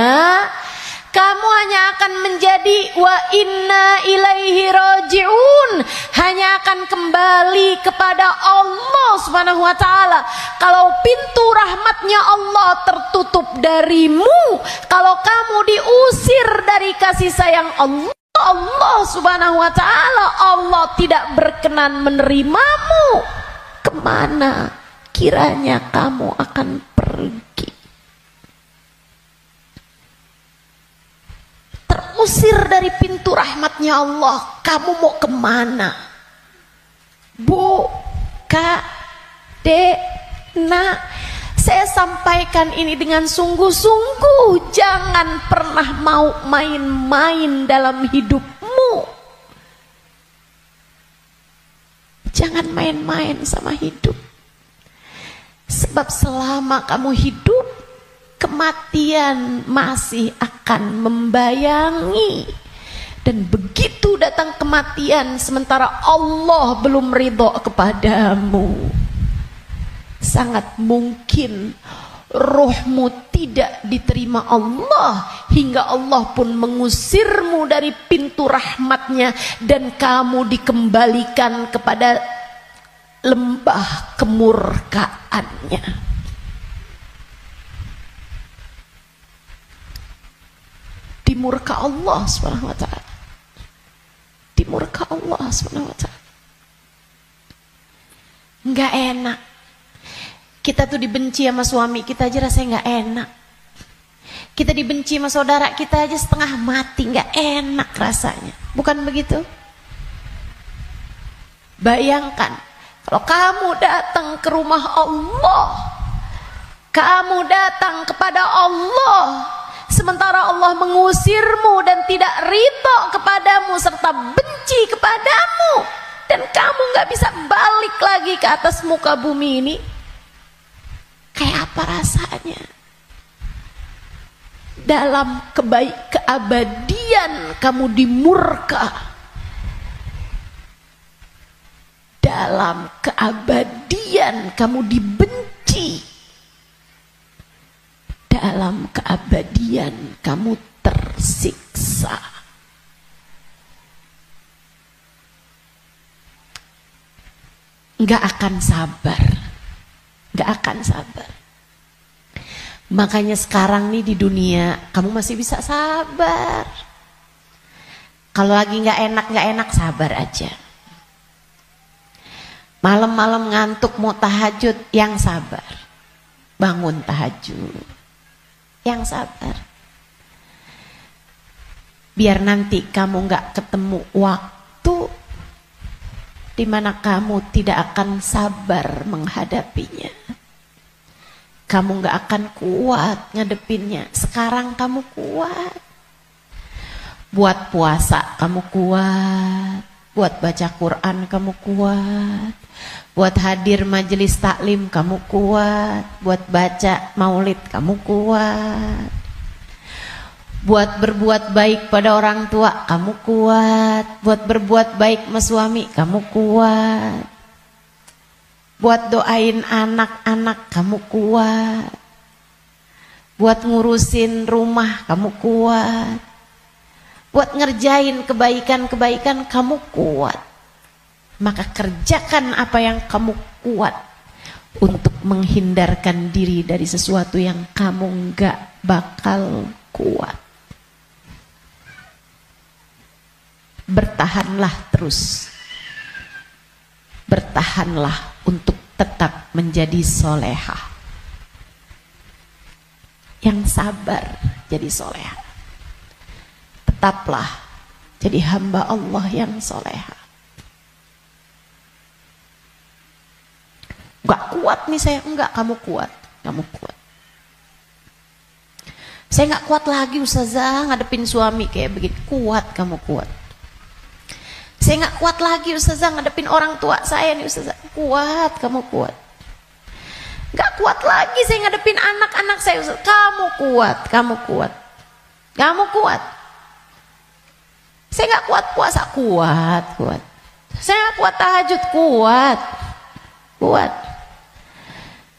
kamu hanya akan menjadi wa inna ilaihi raji'un, hanya akan kembali kepada Allah Subhanahu wa taala. Kalau pintu rahmatnya Allah tertutup darimu, kalau kamu diusir dari kasih sayang Allah Subhanahu wa taala, Allah tidak berkenan menerimamu, kemana kiranya kamu akan pergi? Terusir dari pintu rahmatnya Allah, kamu mau kemana? Bu, Kak, Dek, Nak, saya sampaikan ini dengan sungguh-sungguh. Jangan pernah mau main-main dalam hidupmu. Jangan main-main sama hidup. Sebab selama kamu hidup, kematian masih akan membayangi. Dan begitu datang kematian sementara Allah belum ridho kepadamu, sangat mungkin ruhmu tidak diterima Allah, hingga Allah pun mengusirmu dari pintu rahmatnya, dan kamu dikembalikan kepada lembah kemurkaannya. Dimurka Allah Subhanahu wa taala. Dimurka Allah Subhanahu wa taala. Enggak enak. Kita tuh dibenci sama suami kita aja rasanya enggak enak. Kita dibenci sama saudara kita aja setengah mati, enggak enak rasanya. Bukan begitu? Bayangkan kalau kamu datang ke rumah Allah, kamu datang kepada Allah, sementara Allah mengusirmu dan tidak ridho kepadamu serta benci kepadamu, dan kamu nggak bisa balik lagi ke atas muka bumi ini, kayak apa rasanya? Dalam keabadian kamu dimurka, dalam keabadian kamu dibenci, dalam keabadian kamu tersiksa. Nggak akan sabar, nggak akan sabar. Makanya sekarang nih di dunia kamu masih bisa sabar. Kalau lagi nggak enak sabar aja. Malam-malam ngantuk mau tahajud, yang sabar. Bangun tahajud, yang sabar. Biar nanti kamu nggak ketemu waktu di mana kamu tidak akan sabar menghadapinya. Kamu nggak akan kuat ngadepinnya. Sekarang kamu kuat. Buat puasa kamu kuat. Buat baca Quran kamu kuat. Buat hadir majelis taklim kamu kuat. Buat baca maulid kamu kuat. Buat berbuat baik pada orang tua kamu kuat. Buat berbuat baik sama suami kamu kuat. Buat doain anak-anak kamu kuat. Buat ngurusin rumah kamu kuat. Buat ngerjain kebaikan-kebaikan kamu kuat. Maka kerjakan apa yang kamu kuat untuk menghindarkan diri dari sesuatu yang kamu nggak bakal kuat. Bertahanlah terus. Bertahanlah untuk tetap menjadi solehah. Yang sabar jadi solehah. Tetaplah jadi hamba Allah yang solehah. Enggak kuat nih saya, enggak, kamu kuat, kamu kuat. Saya enggak kuat lagi Ustazah ngadepin suami kayak begitu. Kuat, kamu kuat. Saya enggak kuat lagi Ustazah ngadepin orang tua saya nih Ustazah. Kuat, kamu kuat. Enggak kuat lagi saya ngadepin anak-anak saya Ustazah. Kamu kuat, kamu kuat. Kamu kuat. Saya nggak kuat puasa, kuat. Saya nggak kuat tahajud, kuat.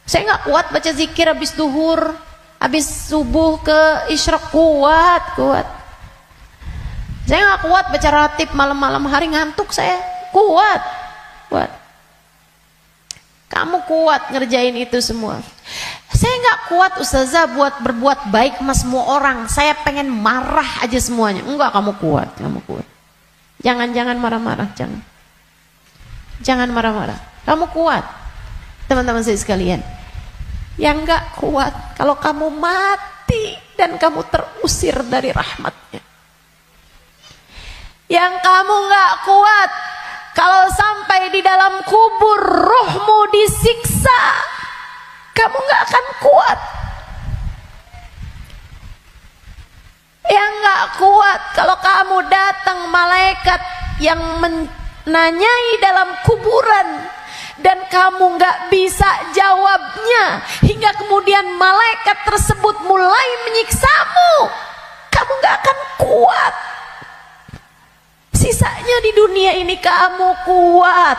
Saya nggak kuat baca zikir habis duhur, habis subuh ke isyraq, kuat. Saya nggak kuat baca ratib malam-malam hari, ngantuk saya, kuat. Kamu kuat ngerjain itu semua. Saya nggak kuat ustazah buat berbuat baik sama semua orang. Saya pengen marah aja semuanya. Enggak, kamu kuat. Jangan marah-marah, jangan marah-marah. Kamu kuat, teman-teman saya sekalian. Yang nggak kuat kalau kamu mati dan kamu terusir dari rahmatnya. Yang kamu nggak kuat kalau sampai di dalam kubur ruhmu disiksa, kamu nggak akan kuat. Yang nggak kuat kalau kamu datang malaikat yang menanyai dalam kuburan dan kamu nggak bisa jawabnya, hingga kemudian malaikat tersebut mulai menyiksamu, kamu nggak akan kuat. Sisanya di dunia ini kamu kuat.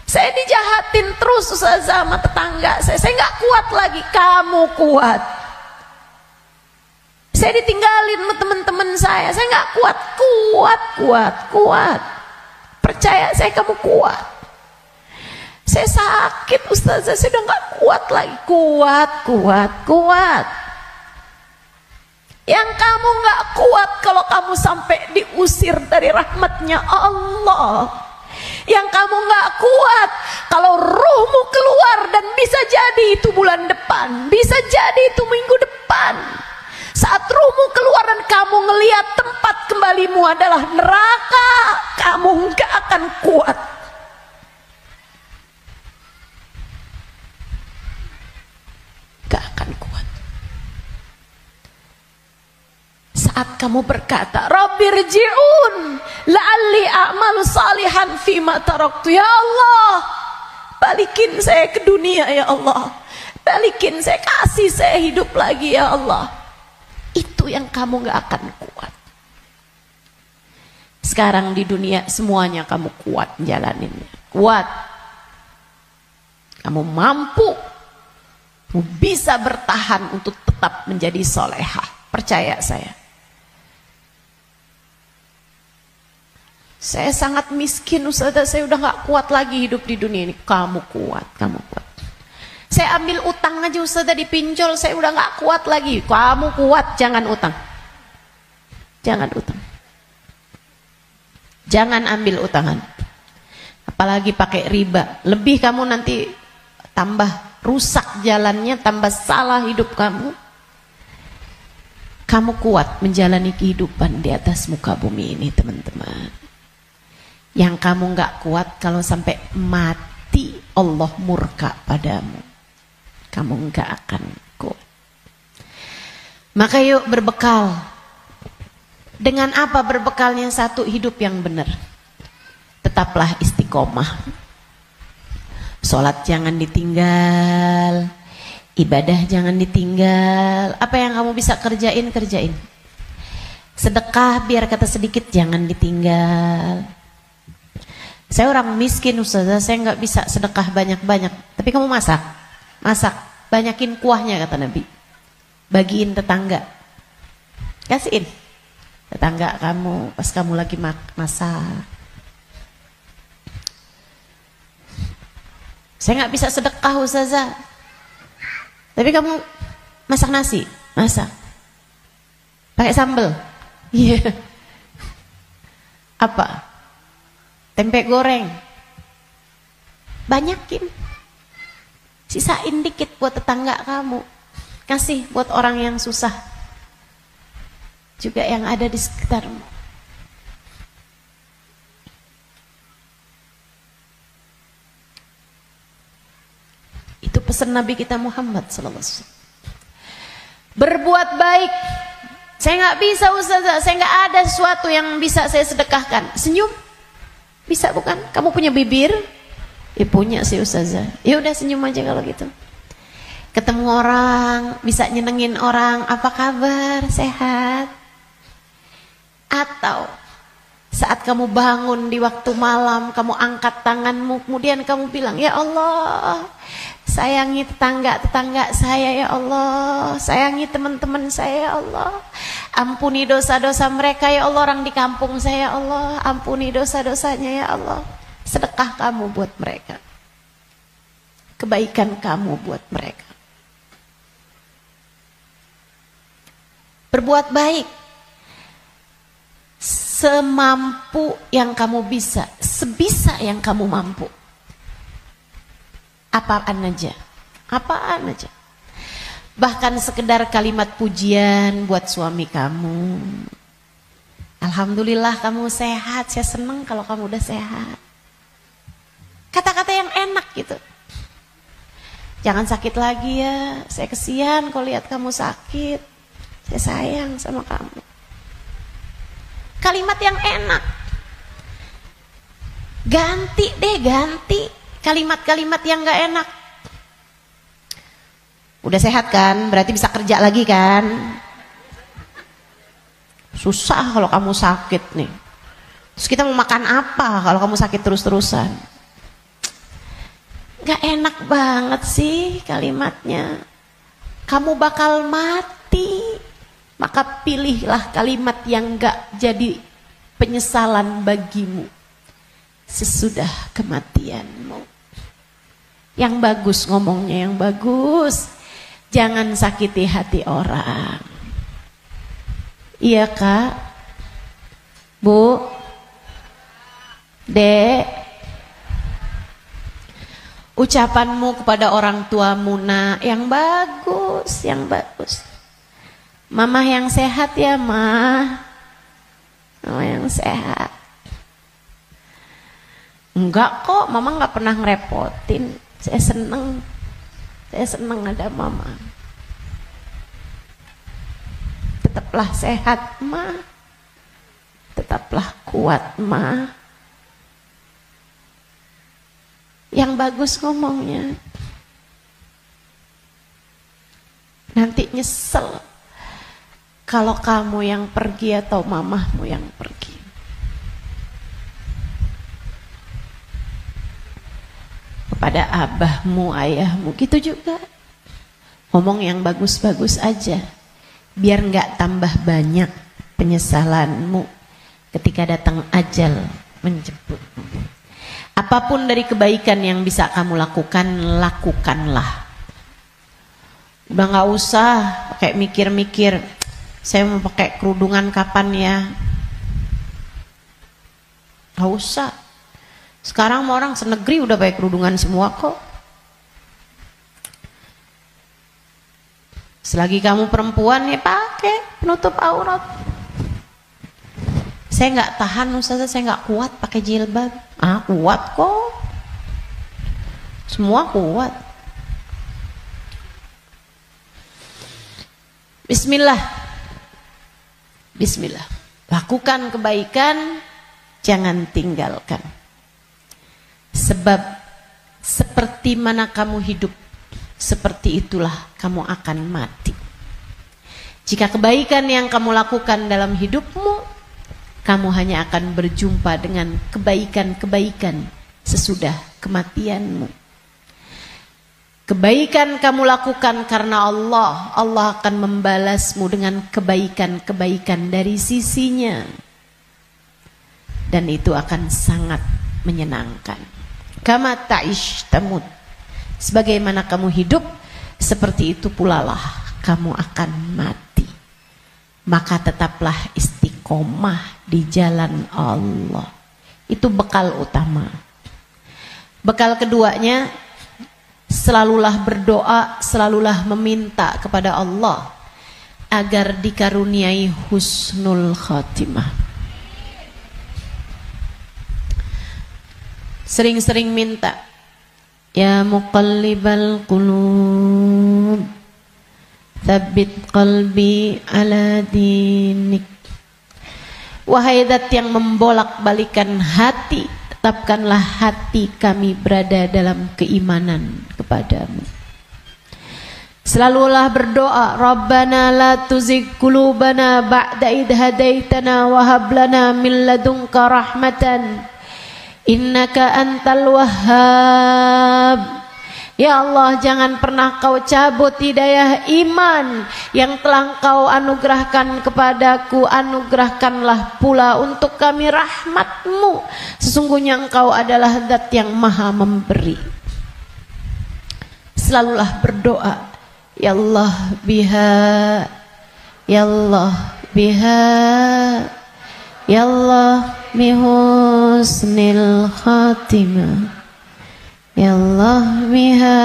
Saya dijahatin terus sama tetangga saya nggak kuat lagi, kamu kuat. Saya ditinggalin sama teman-teman saya nggak kuat. Percaya saya, kamu kuat. Saya sakit ustazah, saya udah nggak kuat lagi, kuat. Yang kamu nggak kuat kalau kamu sampai diusir dari rahmatnya Allah. Yang kamu nggak kuat kalau ruhmu keluar, dan bisa jadi itu bulan depan, bisa jadi itu minggu depan. Saat ruhmu keluar dan kamu ngelihat tempat kembalimu adalah neraka, kamu nggak akan kuat. Gak akan kuat. Saat kamu berkata, Rabbirji'un la'alli a'malu salihan fima taraktu. Ya Allah, balikin saya ke dunia ya Allah. Balikin saya, kasih saya hidup lagi ya Allah. Itu yang kamu gak akan kuat. Sekarang di dunia semuanya kamu kuat jalaninnya. Kuat. Kamu mampu. Kamu bisa bertahan untuk tetap menjadi solehah. Percaya saya. Saya sangat miskin ustazah, saya udah gak kuat lagi hidup di dunia ini. Kamu kuat. Saya ambil utang aja ustazah, dipinjol, saya udah gak kuat lagi. Kamu kuat, jangan utang. Jangan ambil utangan. Apalagi pakai riba. Lebih kamu nanti tambah rusak jalannya, tambah salah hidup kamu. Kamu kuat menjalani kehidupan di atas muka bumi ini, teman-teman. Yang kamu gak kuat kalau sampai mati Allah murka padamu, kamu gak akan kuat. Maka yuk berbekal. Dengan apa berbekalnya? Satu, hidup yang benar. Tetaplah istiqomah. Sholat jangan ditinggal, ibadah jangan ditinggal. Apa yang kamu bisa kerjain. Sedekah biar kata sedikit jangan ditinggal. Saya orang miskin ustazah, saya nggak bisa sedekah banyak-banyak. Tapi kamu masak, banyakin kuahnya kata Nabi. Bagiin tetangga, kasihin tetangga kamu pas kamu lagi masak. Saya nggak bisa sedekah ustazah. Tapi kamu masak nasi, pakai sambal, iya. Apa? Tempe goreng, banyakin, sisain dikit buat tetangga kamu, kasih buat orang yang susah, juga yang ada di sekitarmu. Itu pesan Nabi kita Muhammad SAW. Berbuat baik. Saya nggak bisa ustazah, saya nggak ada sesuatu yang bisa saya sedekahkan. Senyum. Bisa bukan? Kamu punya bibir? Ya punya sih ustazah. Ya udah senyum aja kalau gitu. Ketemu orang, bisa nyenengin orang, apa kabar? Sehat? Atau saat kamu bangun di waktu malam, kamu angkat tanganmu, kemudian kamu bilang, ya Allah, sayangi tetangga-tetangga saya ya Allah, sayangi teman-teman saya ya Allah, ampuni dosa-dosa mereka ya Allah, orang di kampung saya ya Allah, ampuni dosa-dosanya ya Allah. Sedekah kamu buat mereka, kebaikan kamu buat mereka. Berbuat baik semampu yang kamu bisa, sebisa yang kamu mampu. Apaan aja. Bahkan sekedar kalimat pujian buat suami kamu. Alhamdulillah kamu sehat, saya senang kalau kamu udah sehat. Kata-kata yang enak gitu. Jangan sakit lagi ya, saya kesian kalau lihat kamu sakit. Saya sayang sama kamu. Kalimat yang enak. Ganti kalimat-kalimat yang gak enak. Udah sehat kan, berarti bisa kerja lagi kan. Susah kalau kamu sakit nih. Terus kita mau makan apa kalau kamu sakit terus-terusan? Gak enak banget sih kalimatnya. Kamu bakal mati. Maka pilihlah kalimat yang gak jadi penyesalan bagimu sesudah kematianmu. Yang bagus ngomongnya, yang bagus. Jangan sakiti hati orang. Iya Kak? Bu? Dek? Ucapanmu kepada orang tuamu nak, yang bagus, yang bagus. Mama yang sehat ya Ma. Mama yang sehat. Enggak kok, Mama nggak pernah ngerepotin. Saya seneng ada Mama. Tetaplah sehat Ma. Tetaplah kuat Ma. Yang bagus ngomongnya. Nanti nyesel kalau kamu yang pergi atau mamahmu yang pergi. Kepada abahmu, ayahmu, gitu juga. Ngomong yang bagus-bagus aja. Biar nggak tambah banyak penyesalanmu ketika datang ajal menjemputmu. Apapun dari kebaikan yang bisa kamu lakukan, lakukanlah. Udah nggak usah pakai mikir-mikir. Saya mau pakai kerudungan kapan ya? Gak usah. Sekarang orang senegeri udah pakai kerudungan semua kok. Selagi kamu perempuan ya pakai penutup aurat. Saya nggak tahan Ustazah, saya nggak kuat pakai jilbab. Kuat kok. Semua kuat. Bismillah. Bismillah. Lakukan kebaikan, jangan tinggalkan. Sebab seperti mana kamu hidup, seperti itulah kamu akan mati. Jika kebaikan yang kamu lakukan dalam hidupmu, kamu hanya akan berjumpa dengan kebaikan-kebaikan sesudah kematianmu. Kebaikan kamu lakukan karena Allah, Allah akan membalasmu dengan kebaikan-kebaikan dari sisinya. Dan itu akan sangat menyenangkan. Kama ta'ish tamut. Sebagaimana kamu hidup, seperti itu pula lah kamu akan mati. Maka tetaplah istiqomah di jalan Allah. Itu bekal utama. Bekal keduanya, selalulah berdoa, selalulah meminta kepada Allah agar dikaruniai husnul khatimah. Sering-sering minta, ya muqallibal qulub, tsabbit qalbi ala dinik. Wahai zat yang membolak-balikan hati, tetapkanlah hati kami berada dalam keimanan kepadamu. Selalulah berdoa, Rabbana la tuzigh qulubana ba'da idh hadaitana wa hab lana min ladunka rahmatan innaka antal wahhab. Ya Allah, jangan pernah kau cabut hidayah iman yang telah kau anugerahkan kepadaku. Anugerahkanlah pula untuk kami rahmatmu. Sesungguhnya engkau adalah zat yang maha memberi. Selalulah berdoa, Ya Allah biha, Ya Allah biha, Ya Allah bihusnil khatimah, Ya Allah biha,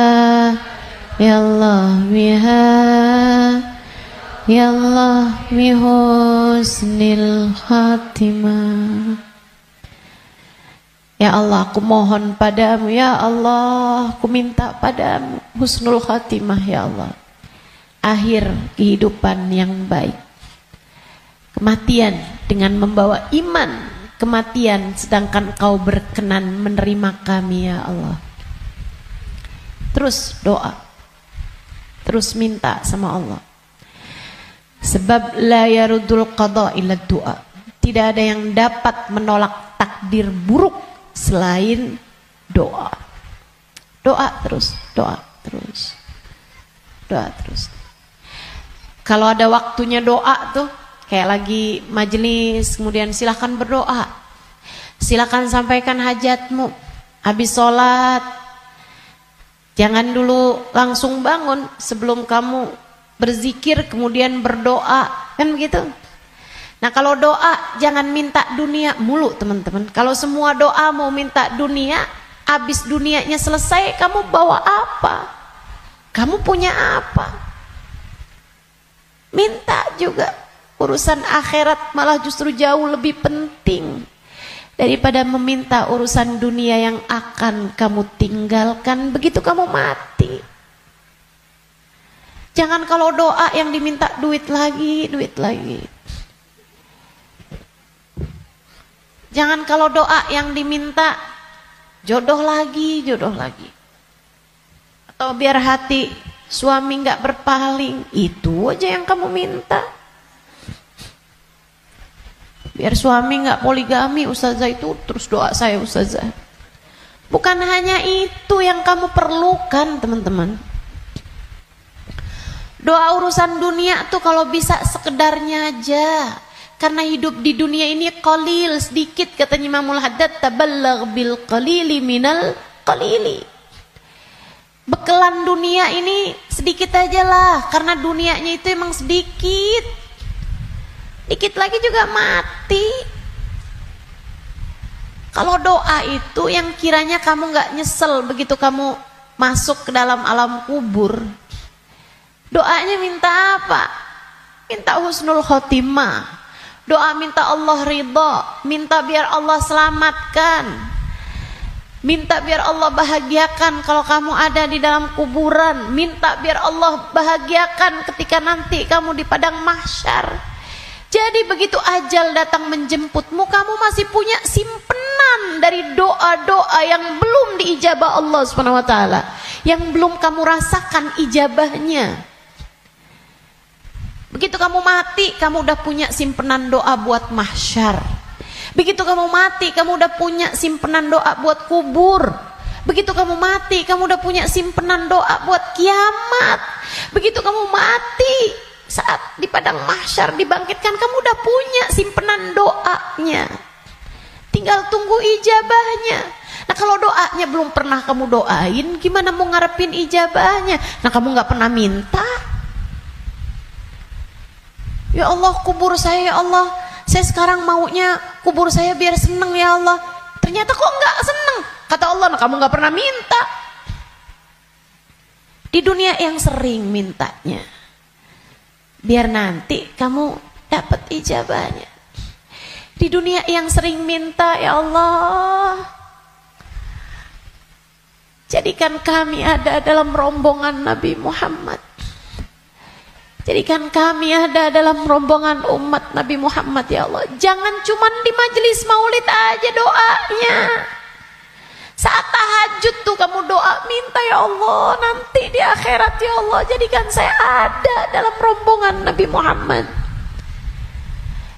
Ya Allah biha, Ya Allah bihusnil khatimah. Ya Allah, aku mohon padamu, Ya Allah, aku minta padamu husnul khatimah, Ya Allah, akhir kehidupan yang baik, kematian dengan membawa iman, kematian sedangkan kau berkenan menerima kami, Ya Allah. Terus doa, terus minta sama Allah, sebab la yarudul qada illa doa. Tidak ada yang dapat menolak takdir buruk selain doa. Doa terus, doa terus, doa terus. Kalau ada waktunya doa tuh, kayak lagi majelis, kemudian silahkan berdoa, silahkan sampaikan hajatmu. Habis sholat, jangan dulu langsung bangun, sebelum kamu berzikir kemudian berdoa, kan begitu. Nah kalau doa jangan minta dunia mulu teman-teman. Kalau semua doa mau minta dunia, habis dunianya selesai kamu bawa apa? Kamu punya apa? Minta juga. Urusan akhirat malah justru jauh lebih penting daripada meminta urusan dunia yang akan kamu tinggalkan begitu kamu mati. Jangan kalau doa yang diminta duit lagi, duit lagi. Jangan kalau doa yang diminta jodoh lagi, jodoh lagi. Atau biar hati suami nggak berpaling, itu aja yang kamu minta. Biar suami nggak poligami, ustazah, itu terus doa saya ustazah. Bukan hanya itu yang kamu perlukan teman-teman. Doa urusan dunia tuh kalau bisa sekedarnya aja. Karena hidup di dunia ini qalil, sedikit, katanya Imamul Haddad, tabalagh bil qalili minal qalili. Bekalan dunia ini sedikit aja lah, karena dunianya itu emang sedikit. Dikit lagi juga mati. Kalau doa itu yang kiranya kamu gak nyesel begitu kamu masuk ke dalam alam kubur. Doanya minta apa? Minta husnul khotimah. Doa minta Allah ridha, minta biar Allah selamatkan, minta biar Allah bahagiakan kalau kamu ada di dalam kuburan, minta biar Allah bahagiakan ketika nanti kamu di padang mahsyar. Jadi begitu ajal datang menjemputmu, kamu masih punya simpenan dari doa-doa yang belum diijabah Allah SWT, yang belum kamu rasakan ijabahnya. Begitu kamu mati, kamu udah punya simpenan doa buat mahsyar. Begitu kamu mati, kamu udah punya simpenan doa buat kubur. Begitu kamu mati, kamu udah punya simpenan doa buat kiamat. Begitu kamu mati, saat di padang mahsyar dibangkitkan, kamu udah punya simpenan doanya. Tinggal tunggu ijabahnya. Nah kalau doanya belum pernah kamu doain, gimana mau ngarepin ijabahnya? Nah kamu gak pernah minta. Ya Allah, kubur saya, ya Allah, saya sekarang maunya kubur saya biar seneng, ya Allah. Ternyata kok nggak seneng, kata Allah. Nah, kamu nggak pernah minta. Di dunia yang sering mintanya, biar nanti kamu dapat ijabahnya. Di dunia yang sering minta, ya Allah, jadikan kami ada dalam rombongan Nabi Muhammad. Jadikan kami ada dalam rombongan umat Nabi Muhammad, ya Allah. Jangan cuma di majelis maulid aja doanya. Saat tahajud tuh kamu doa, minta ya Allah nanti di akhirat ya Allah jadikan saya ada dalam rombongan Nabi Muhammad.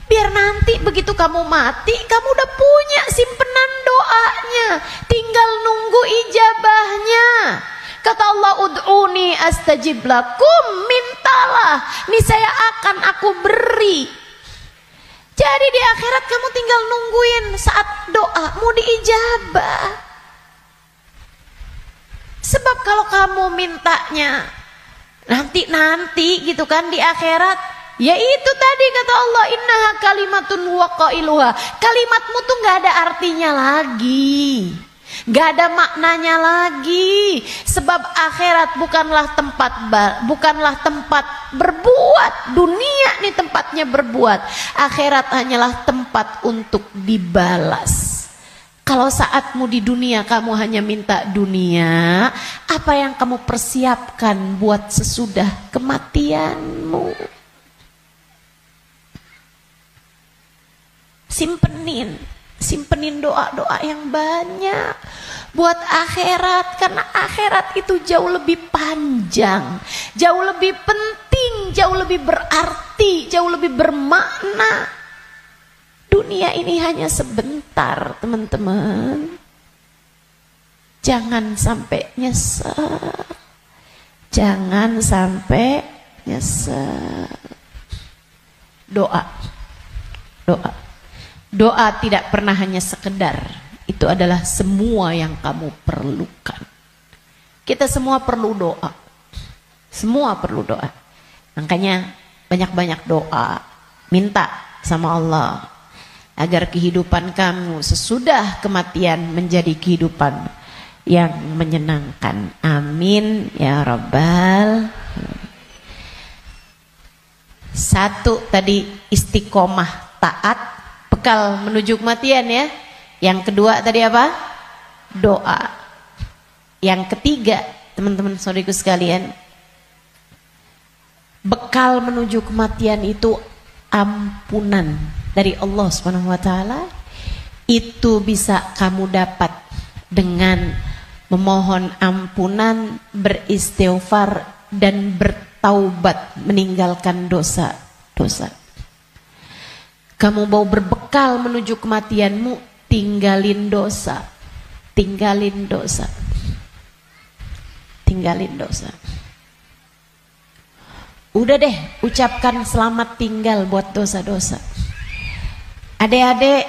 Biar nanti begitu kamu mati, kamu udah punya simpenan doanya, tinggal nunggu ijabahnya. Kata Allah, ud'uni astajib lakum, mintalah, niscaya akan aku beri. Jadi di akhirat kamu tinggal nungguin saat doa mau diijabah. Sebab kalau kamu mintanya nanti gitu kan di akhirat, ya itu tadi kata Allah, innaha kalimatun huwa qailuha. Kalimatmu tuh nggak ada artinya lagi, nggak ada maknanya lagi. Sebab akhirat bukanlah tempat berbuat. Dunia nih tempatnya berbuat. Akhirat hanyalah tempat untuk dibalas. Kalau saatmu di dunia kamu hanya minta dunia, apa yang kamu persiapkan buat sesudah kematianmu? Simpenin doa-doa yang banyak buat akhirat, karena akhirat itu jauh lebih panjang, jauh lebih penting, jauh lebih berarti, jauh lebih bermakna. Dunia ini hanya sebentar, teman-teman. Jangan sampai nyesel. Jangan sampai nyesel. Doa. Doa tidak pernah hanya sekedar. Itu adalah semua yang kamu perlukan. Kita semua perlu doa. Semua perlu doa. Makanya banyak-banyak doa. Minta sama Allah agar kehidupan kamu sesudah kematian menjadi kehidupan yang menyenangkan. Amin ya Rabbal. Satu tadi istiqomah taat, bekal menuju kematian ya. Yang kedua tadi apa? Doa. Yang ketiga, teman-teman saudaraku sekalian, bekal menuju kematian itu ampunan dari Allah Subhanahu wa taala. Itu bisa kamu dapat dengan memohon ampunan, beristighfar dan bertaubat, meninggalkan dosa-dosa. Kamu mau berbekal menuju kematianmu, tinggalin dosa. Tinggalin dosa. Tinggalin dosa. Udah deh, ucapkan selamat tinggal buat dosa-dosa. Adik-adik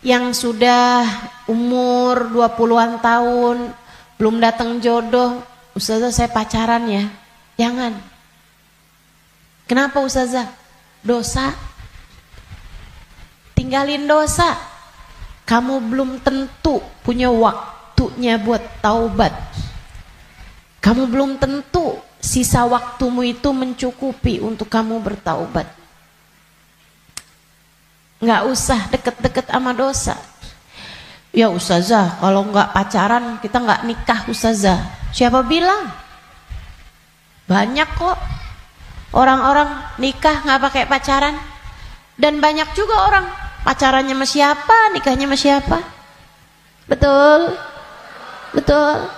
yang sudah umur 20-an tahun, belum datang jodoh, Ustazah saya pacaran ya. Jangan. Kenapa Ustazah? Dosa. Tinggalin dosa. Kamu belum tentu punya waktunya buat taubat. Kamu belum tentu sisa waktumu itu mencukupi untuk kamu bertaubat. Nggak usah deket-deket sama dosa. Ya Ustazah, kalau nggak pacaran kita nggak nikah Ustazah. Siapa bilang? Banyak kok orang-orang nikah nggak pakai pacaran. Dan banyak juga orang pacarannya sama siapa, nikahnya sama siapa. Betul? Betul?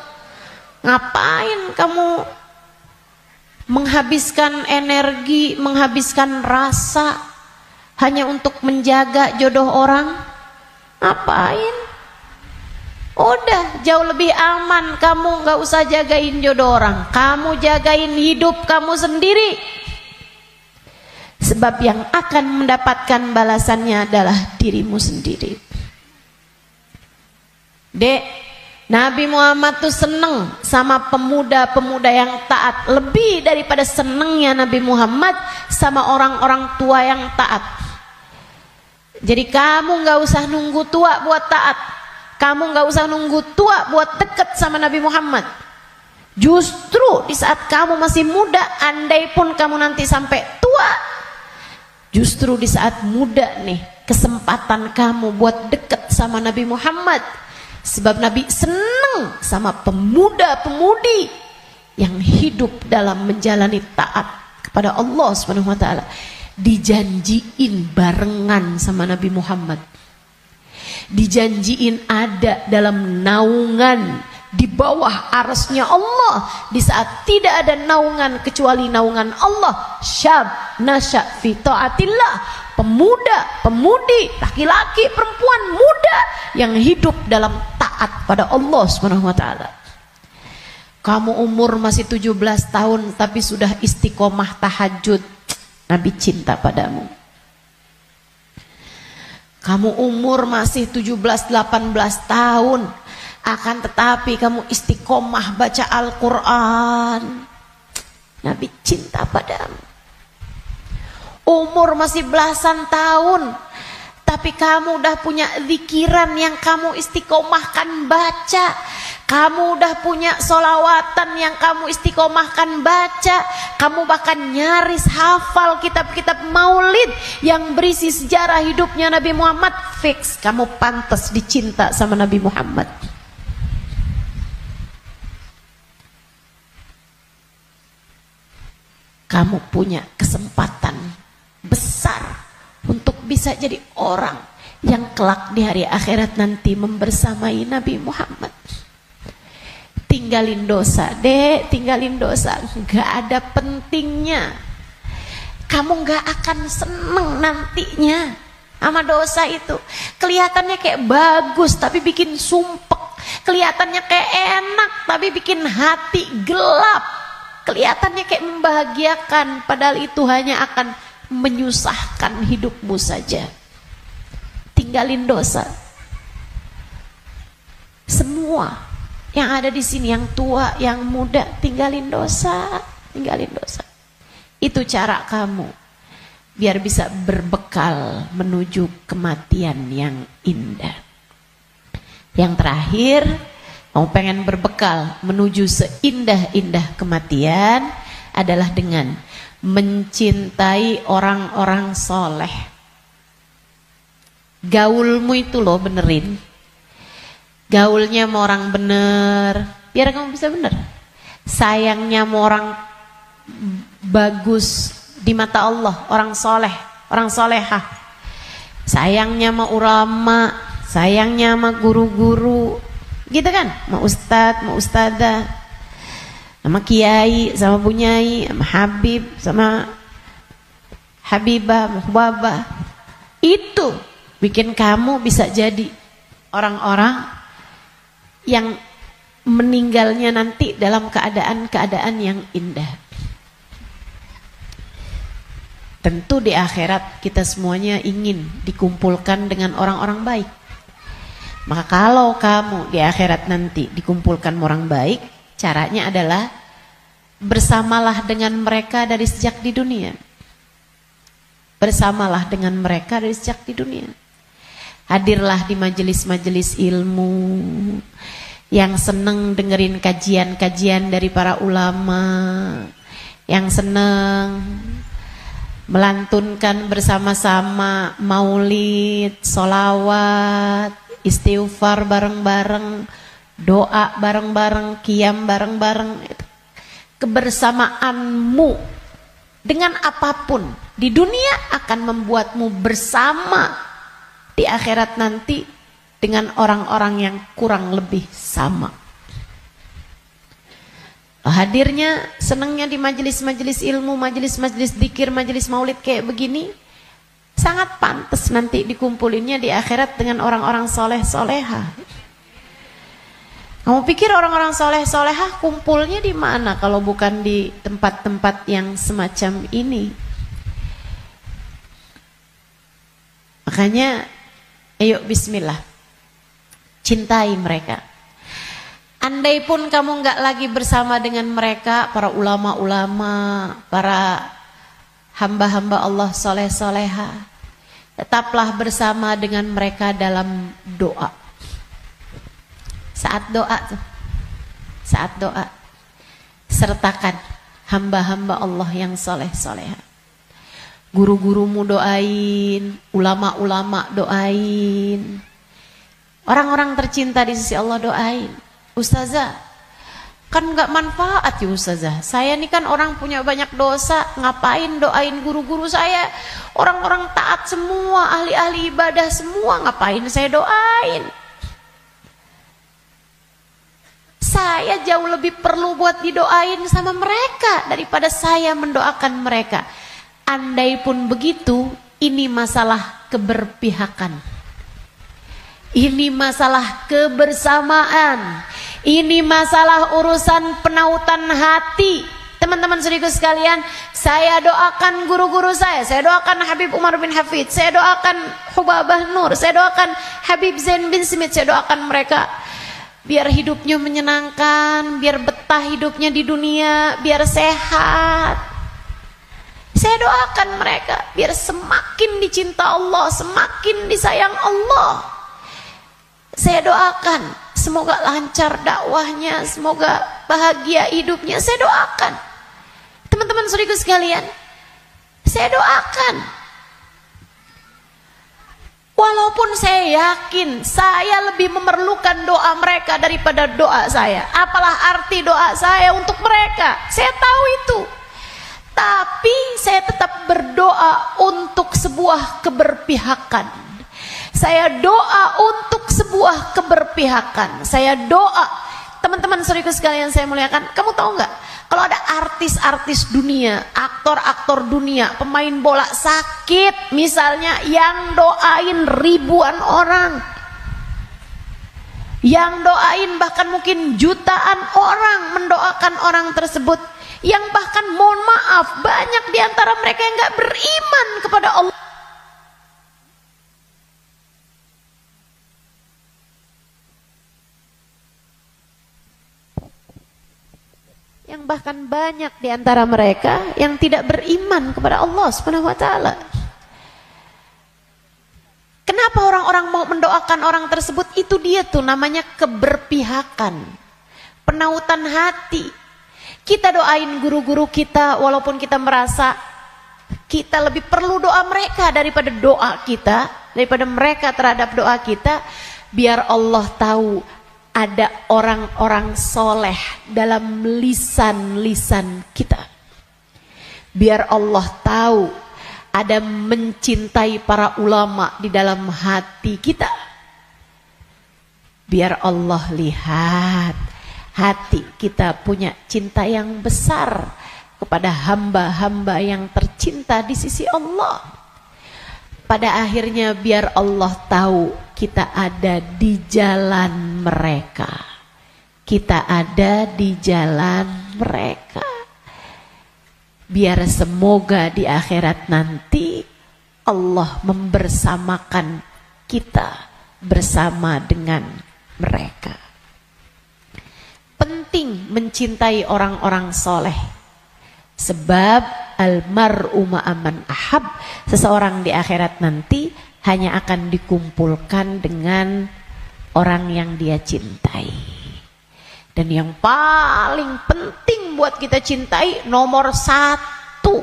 Ngapain kamu menghabiskan energi, menghabiskan rasa hanya untuk menjaga jodoh orang? Ngapain? Udah jauh lebih aman, kamu gak usah jagain jodoh orang, kamu jagain hidup kamu sendiri. Sebab yang akan mendapatkan balasannya adalah dirimu sendiri. Dek, Nabi Muhammad tuh seneng sama pemuda-pemuda yang taat, lebih daripada senengnya Nabi Muhammad sama orang-orang tua yang taat. Jadi kamu gak usah nunggu tua buat taat. Kamu gak usah nunggu tua buat deket sama Nabi Muhammad. Justru di saat kamu masih muda, andai pun kamu nanti sampai tua, justru di saat muda nih kesempatan kamu buat deket sama Nabi Muhammad. Sebab Nabi senang sama pemuda-pemudi yang hidup dalam menjalani taat kepada Allah Subhanahu wa taala. Dijanjiin barengan sama Nabi Muhammad. dijanjiin ada dalam naungan di bawah arasnya Allah di saat tidak ada naungan kecuali naungan Allah. Syab nasya fi taatillah, pemuda, pemudi, laki-laki, perempuan, muda yang hidup dalam taat pada Allah Subhanahu wa taala. Kamu umur masih 17 tahun tapi sudah istiqomah tahajud, Nabi cinta padamu. Kamu umur masih 17-18 tahun akan tetapi kamu istiqomah baca Al-Quran, Nabi cinta padamu. Umur masih belasan tahun tapi kamu udah punya zikiran yang kamu istiqomahkan baca, kamu udah punya solawatan yang kamu istiqomahkan baca, kamu bahkan nyaris hafal kitab-kitab maulid yang berisi sejarah hidupnya Nabi Muhammad. Fix kamu pantas dicinta sama Nabi Muhammad. Kamu punya kesempatan besar untuk bisa jadi orang yang kelak di hari akhirat nanti membersamai Nabi Muhammad. Tinggalin dosa, dek, tinggalin dosa, gak ada pentingnya. Kamu gak akan seneng nantinya sama dosa itu. Kelihatannya kayak bagus tapi bikin sumpek, kelihatannya kayak enak tapi bikin hati gelap, kelihatannya kayak membahagiakan padahal itu hanya akan menyusahkan hidupmu saja. Tinggalin dosa. Semua yang ada di sini, yang tua, yang muda, tinggalin dosa, tinggalin dosa. Itu cara kamu biar bisa berbekal menuju kematian yang indah. Yang terakhir, kamu pengen berbekal menuju seindah-indah kematian adalah dengan mencintai orang-orang soleh. Gaulmu itu loh benerin. Gaulnya sama orang bener biar kamu bisa bener. Sayangnya sama orang bagus di mata Allah, orang soleh, orang solehah. Sayangnya sama ulama, sayangnya sama guru-guru, gitu kan, sama ustadz, sama ustadzah, sama kiai, sama bunyai, sama habib, sama habibah, sama hubabah. Itu bikin kamu bisa jadi orang-orang yang meninggalnya nanti dalam keadaan-keadaan yang indah. Tentu di akhirat kita semuanya ingin dikumpulkan dengan orang-orang baik. Maka kalau kamu di akhirat nanti dikumpulkan orang baik, caranya adalah bersamalah dengan mereka dari sejak di dunia. Bersamalah dengan mereka dari sejak di dunia. Hadirlah di majelis-majelis ilmu, yang seneng dengerin kajian-kajian dari para ulama, yang seneng melantunkan bersama-sama maulid, solawat, istighfar bareng-bareng, doa bareng-bareng, qiyam bareng-bareng. Kebersamaanmu dengan apapun di dunia akan membuatmu bersama di akhirat nanti dengan orang-orang yang kurang lebih sama. Hadirnya, senangnya di majelis-majelis ilmu, majelis-majelis dzikir, majelis maulid kayak begini, sangat pantas nanti dikumpulinnya di akhirat dengan orang-orang soleh soleha. Kamu pikir orang-orang soleh soleha kumpulnya di mana kalau bukan di tempat-tempat yang semacam ini? Makanya ayo bismillah, cintai mereka. Andai pun kamu nggak lagi bersama dengan mereka, para ulama-ulama, para hamba-hamba Allah soleh-soleha, tetaplah bersama dengan mereka dalam doa. Saat doa tuh, saat doa, sertakan hamba-hamba Allah yang soleh-soleha. Guru-gurumu doain, ulama-ulama doain, orang-orang tercinta di sisi Allah doain. Ustazah, Kan nggak manfaat ya Ustazah. Saya ini kan orang punya banyak dosa, ngapain doain guru-guru saya? Orang-orang taat semua, ahli-ahli ibadah semua, ngapain saya doain? Saya jauh lebih perlu buat didoain sama mereka daripada saya mendoakan mereka. Andai pun begitu, ini masalah keberpihakan. Ini masalah kebersamaan. Ini masalah urusan penautan hati. Teman-teman saudaraku sekalian, saya doakan guru-guru saya doakan Habib Umar bin Hafid, saya doakan Hubabah Nur, saya doakan Habib Zain bin Smith, saya doakan mereka biar hidupnya menyenangkan, biar betah hidupnya di dunia, biar sehat. Saya doakan mereka biar semakin dicinta Allah, semakin disayang Allah. Saya doakan semoga lancar dakwahnya, semoga bahagia hidupnya. Saya doakan. Teman-teman saudaraku sekalian, saya doakan. Walaupun saya yakin saya lebih memerlukan doa mereka daripada doa saya. Apalah arti doa saya untuk mereka? Saya tahu itu. Tapi saya tetap berdoa untuk sebuah keberpihakan. Saya doa untuk sebuah keberpihakan. Saya doa. Teman-teman saudaraku sekalian saya muliakan, kamu tahu nggak? Kalau ada artis-artis dunia, aktor-aktor dunia, pemain bola sakit misalnya, yang doain ribuan orang, yang doain bahkan mungkin jutaan orang mendoakan orang tersebut, yang bahkan mohon maaf banyak diantara mereka yang nggak beriman kepada Allah. Yang bahkan banyak di antara mereka yang tidak beriman kepada Allah Subhanahu wa taala. Kenapa orang-orang mau mendoakan orang tersebut? Itu dia tuh namanya keberpihakan, penautan hati. Kita doain guru-guru kita walaupun kita merasa kita lebih perlu doa mereka daripada doa kita, daripada mereka terhadap doa kita, biar Allah tahu ada orang-orang soleh dalam lisan-lisan kita. Biar Allah tahu ada mencintai para ulama di dalam hati kita. Biar Allah lihat hati kita punya cinta yang besar kepada hamba-hamba yang tercinta di sisi Allah. Pada akhirnya biar Allah tahu kita ada di jalan mereka. Kita ada di jalan mereka. Biar semoga di akhirat nanti Allah membersamakan kita bersama dengan mereka. Penting mencintai orang-orang soleh. Sebab almar'u ma'aman ahab, seseorang di akhirat nanti hanya akan dikumpulkan dengan orang yang dia cintai. Dan yang paling penting buat kita cintai, nomor satu,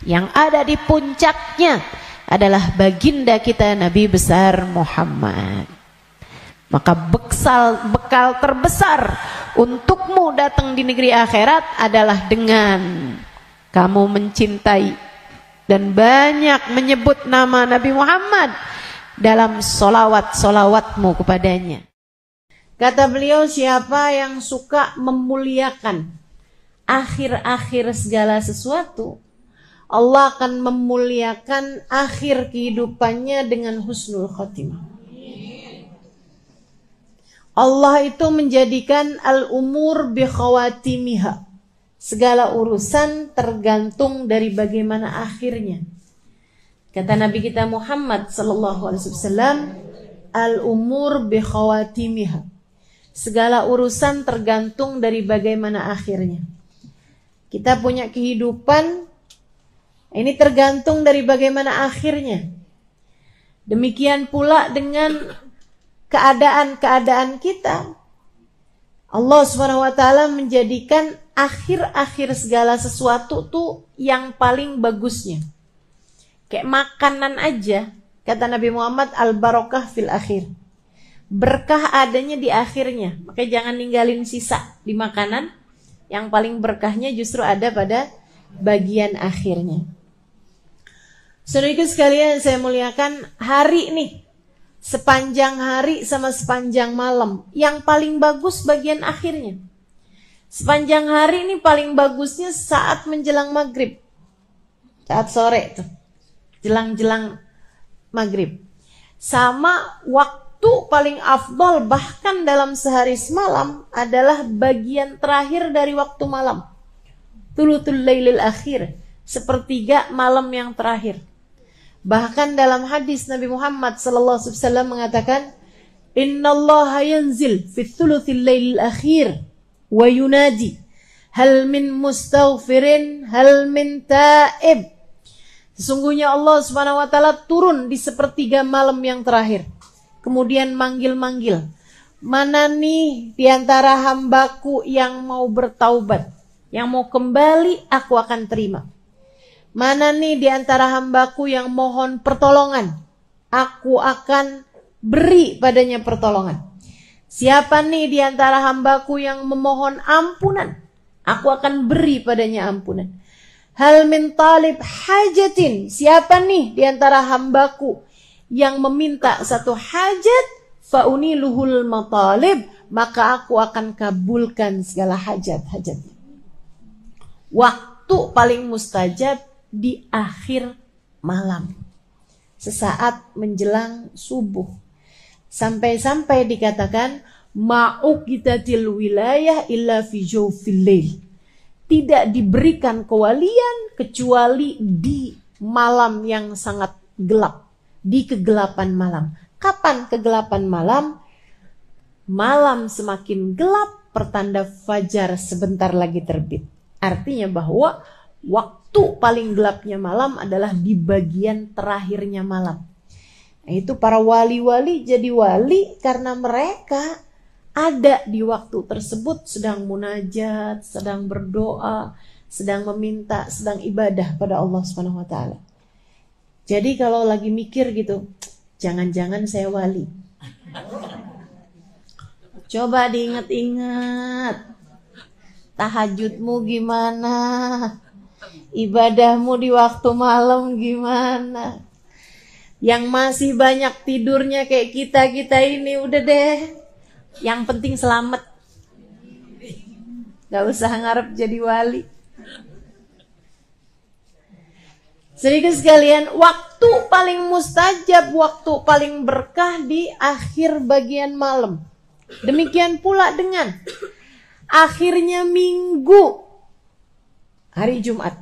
yang ada di puncaknya adalah baginda kita Nabi besar Muhammad. Maka bekal terbesar untukmu datang di negeri akhirat adalah dengan kamu mencintai dan banyak menyebut nama Nabi Muhammad dalam solawat-solawatmu kepadanya. Kata beliau, siapa yang suka memuliakan akhir-akhir segala sesuatu, Allah akan memuliakan akhir kehidupannya dengan husnul khotimah. Allah itu menjadikan al-umur bi khawatimiha. Segala urusan tergantung dari bagaimana akhirnya. Kata Nabi kita Muhammad sallallahu alaihi wasallam, al-umur bi khawatimiha. Segala urusan tergantung dari bagaimana akhirnya. Kita punya kehidupan, ini tergantung dari bagaimana akhirnya. Demikian pula dengan keadaan-keadaan kita. Allah SWT menjadikan akhir-akhir segala sesuatu tuh yang paling bagusnya. Kayak makanan aja, kata Nabi Muhammad, al-barakah fil akhir. Berkah adanya di akhirnya. Makanya jangan ninggalin sisa di makanan. Yang paling berkahnya justru ada pada bagian akhirnya. Saudara sekalian saya muliakan, hari nih, sepanjang hari sama sepanjang malam, yang paling bagus bagian akhirnya. Sepanjang hari ini paling bagusnya saat menjelang maghrib. Saat sore tuh. Jelang-jelang maghrib. Sama waktu paling afdol bahkan dalam sehari semalam adalah bagian terakhir dari waktu malam. Thuluthul lailil akhir. Sepertiga malam yang terakhir. Bahkan dalam hadis Nabi Muhammad SAW mengatakan, Innallaha yanzil fi thuluthil lailil akhir. Wa yunadi hal min mustaghfirin hal min taib. Sesungguhnya Allah Subhanahu wa taala turun di sepertiga malam yang terakhir. Kemudian manggil-manggil. Mana nih di antara hambaku yang mau bertaubat, yang mau kembali, aku akan terima. Mana nih di antara hambaku yang mohon pertolongan, aku akan beri padanya pertolongan. Siapa nih di antara hambaku yang memohon ampunan, aku akan beri padanya ampunan. Hal min talib hajatin, siapa nih di antara hambaku yang meminta satu hajat, fauniluhul matalib, maka aku akan kabulkan segala hajat-hajatnya. Waktu paling mustajab di akhir malam, sesaat menjelang subuh. Sampai-sampai dikatakan ma'uqitatil wilayah illa fi jawfil lail. Tidak diberikan kewalian kecuali di malam yang sangat gelap, di kegelapan malam. Kapan kegelapan malam? Malam semakin gelap, pertanda fajar sebentar lagi terbit. Artinya bahwa waktu paling gelapnya malam adalah di bagian terakhirnya malam. Itu para wali-wali jadi wali karena mereka ada di waktu tersebut sedang munajat, sedang berdoa, sedang meminta, sedang ibadah pada Allah Subhanahu wa taala. Jadi kalau lagi mikir gitu, jangan-jangan saya wali. Coba diingat-ingat. Tahajudmu gimana? Ibadahmu di waktu malam gimana? Yang masih banyak tidurnya kayak kita ini udah deh. Yang penting selamat. Gak usah ngarep jadi wali. Sedikit sekalian, waktu paling mustajab, waktu paling berkah di akhir bagian malam. Demikian pula dengan akhirnya minggu. Hari Jumat.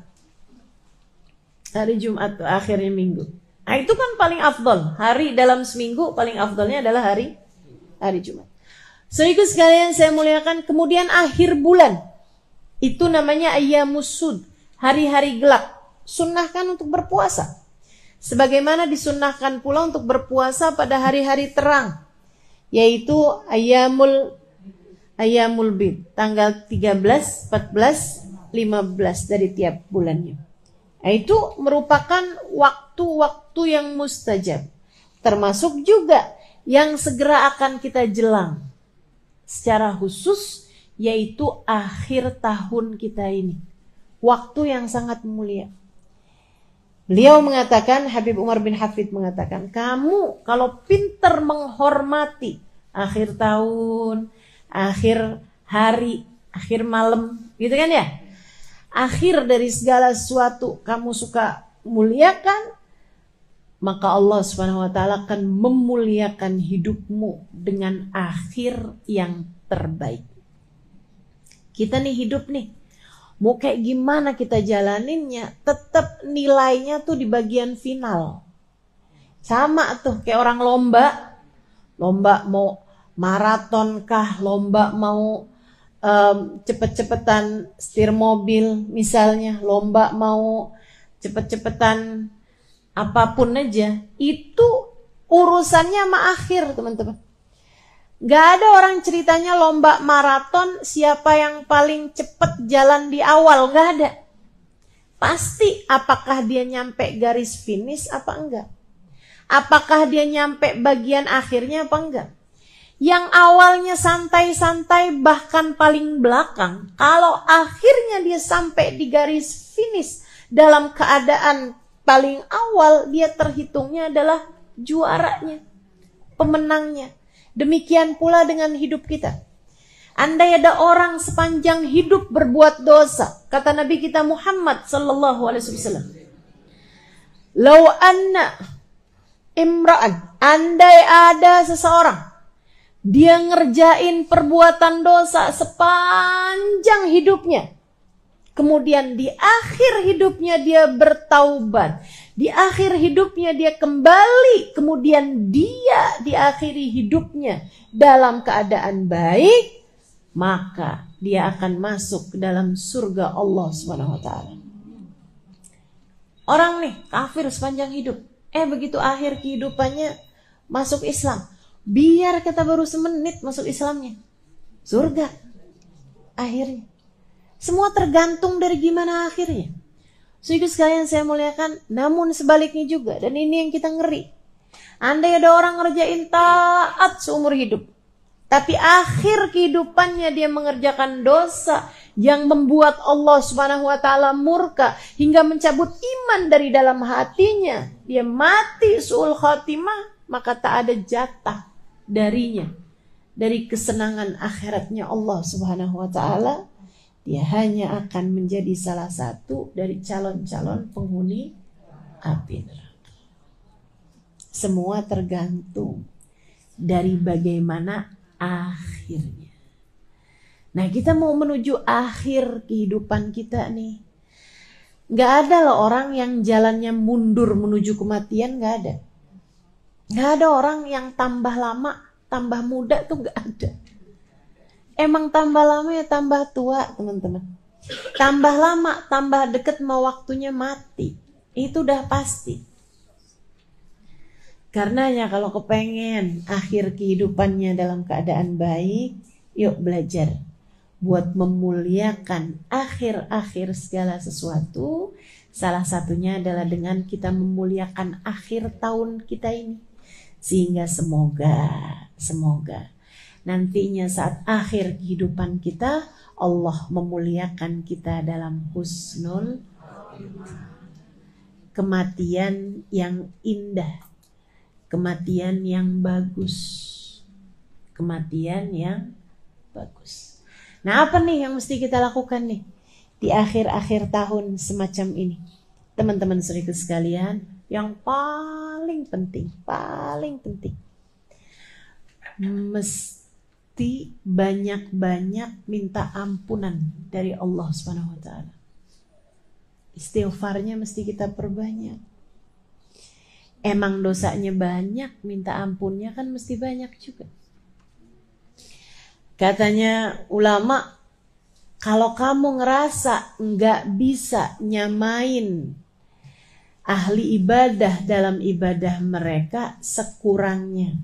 Hari Jumat tuh akhirnya minggu. Nah, itu kan paling afdol. Hari dalam seminggu paling afdolnya adalah hari Jumat. Saudara sekalian saya muliakan, kemudian akhir bulan. Itu namanya ayyamus sud, hari-hari gelap. Sunnahkan untuk berpuasa. Sebagaimana disunnahkan pula untuk berpuasa pada hari-hari terang, yaitu ayyamul bid, tanggal 13, 14, 15 dari tiap bulannya. Nah, itu merupakan waktu-waktu yang mustajab. Termasuk juga yang segera akan kita jelang secara khusus, yaitu akhir tahun kita ini. Waktu yang sangat mulia. Beliau mengatakan, Habib Umar bin Hafid mengatakan, kamu kalau pintar menghormati akhir tahun, akhir hari, akhir malam, gitu kan ya? Akhir dari segala sesuatu kamu suka muliakan, maka Allah Subhanahu wa taala akan memuliakan hidupmu dengan akhir yang terbaik. Kita nih hidup nih, mau kayak gimana kita jalaninnya, tetap nilainya tuh di bagian final. Sama tuh kayak orang lomba mau maraton kah, lomba mau cepet-cepetan setir mobil misalnya, lomba mau cepet-cepetan apapun aja, itu urusannya sama akhir, teman-teman. Gak ada orang ceritanya lomba maraton siapa yang paling cepet jalan di awal, gak ada. Pasti apakah dia nyampe garis finish apa enggak, apakah dia nyampe bagian akhirnya apa enggak. Yang awalnya santai-santai bahkan paling belakang, kalau akhirnya dia sampai di garis finish dalam keadaan paling awal, dia terhitungnya adalah juaranya, pemenangnya. Demikian pula dengan hidup kita. Andai ada orang sepanjang hidup berbuat dosa, kata Nabi kita Muhammad sallallahu alaihi wasallam, "Lau anna imra'an," andai ada seseorang dia ngerjain perbuatan dosa sepanjang hidupnya, kemudian di akhir hidupnya dia bertaubat, di akhir hidupnya dia kembali, kemudian dia diakhiri hidupnya dalam keadaan baik, maka dia akan masuk ke dalam surga Allah SWT. Orang nih kafir sepanjang hidup, begitu akhir kehidupannya masuk Islam, biar kata baru semenit masuk Islamnya, surga akhirnya. Semua tergantung dari gimana akhirnya. Saudara sekalian saya muliakan, namun sebaliknya juga, dan ini yang kita ngeri. Andai ada orang ngerjain taat seumur hidup, tapi akhir kehidupannya dia mengerjakan dosa yang membuat Allah Subhanahu wa taala murka hingga mencabut iman dari dalam hatinya, dia mati su'ul khatimah, maka tak ada jatah darinya dari kesenangan akhiratnya Allah Subhanahu wa taala. Dia hanya akan menjadi salah satu dari calon-calon penghuni api neraka. Semua tergantung dari bagaimana akhirnya. Nah, kita mau menuju akhir kehidupan kita nih. Gak ada loh orang yang jalannya mundur menuju kematian, gak ada. Gak ada orang yang tambah lama, tambah muda tuh gak ada. Emang tambah lama ya tambah tua, teman-teman. Tambah lama, tambah deket mau waktunya mati. Itu udah pasti. Karenanya kalau kepengen akhir kehidupannya dalam keadaan baik, yuk belajar buat memuliakan akhir-akhir segala sesuatu. Salah satunya adalah dengan kita memuliakan akhir tahun kita ini. Sehingga semoga nantinya saat akhir kehidupan kita, Allah memuliakan kita dalam husnul kematian yang indah, kematian yang bagus, kematian yang bagus. Nah, apa nih yang mesti kita lakukan nih di akhir-akhir tahun semacam ini, teman-teman saudara sekalian? Yang paling penting, mesti banyak-banyak minta ampunan dari Allah Subhanahu wa taala. Istighfarnya mesti kita perbanyak. Emang dosanya banyak, minta ampunnya kan mesti banyak juga. Katanya ulama, kalau kamu ngerasa nggak bisa nyamain ahli ibadah dalam ibadah mereka, sekurangnya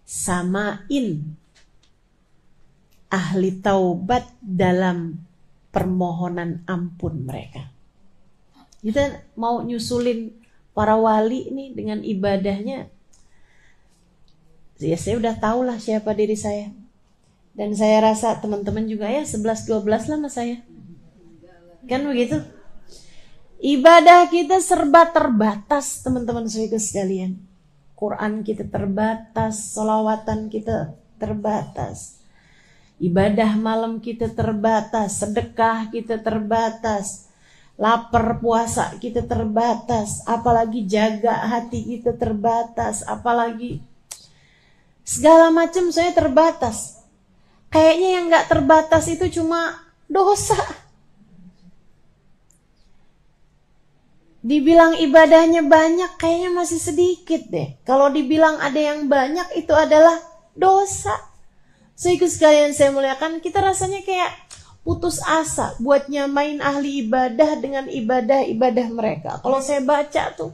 samain ahli taubat dalam permohonan ampun mereka. Kita mau nyusulin para wali nih dengan ibadahnya. Ya saya udah tahu lah siapa diri saya. Dan saya rasa teman-teman juga ya 11-12 lah sama saya. Kan begitu? Ibadah kita serba terbatas, teman-teman saudara sekalian. Quran kita terbatas, sholawatan kita terbatas. Ibadah malam kita terbatas, sedekah kita terbatas. Lapar puasa kita terbatas, apalagi jaga hati kita terbatas, apalagi segala macam saya terbatas. Kayaknya yang gak terbatas itu cuma dosa. Dibilang ibadahnya banyak kayaknya masih sedikit deh. Kalau dibilang ada yang banyak itu adalah dosa. So ikut sekalian saya muliakan, kita rasanya kayak putus asa buat nyamain ahli ibadah dengan ibadah-ibadah mereka. Kalau saya baca tuh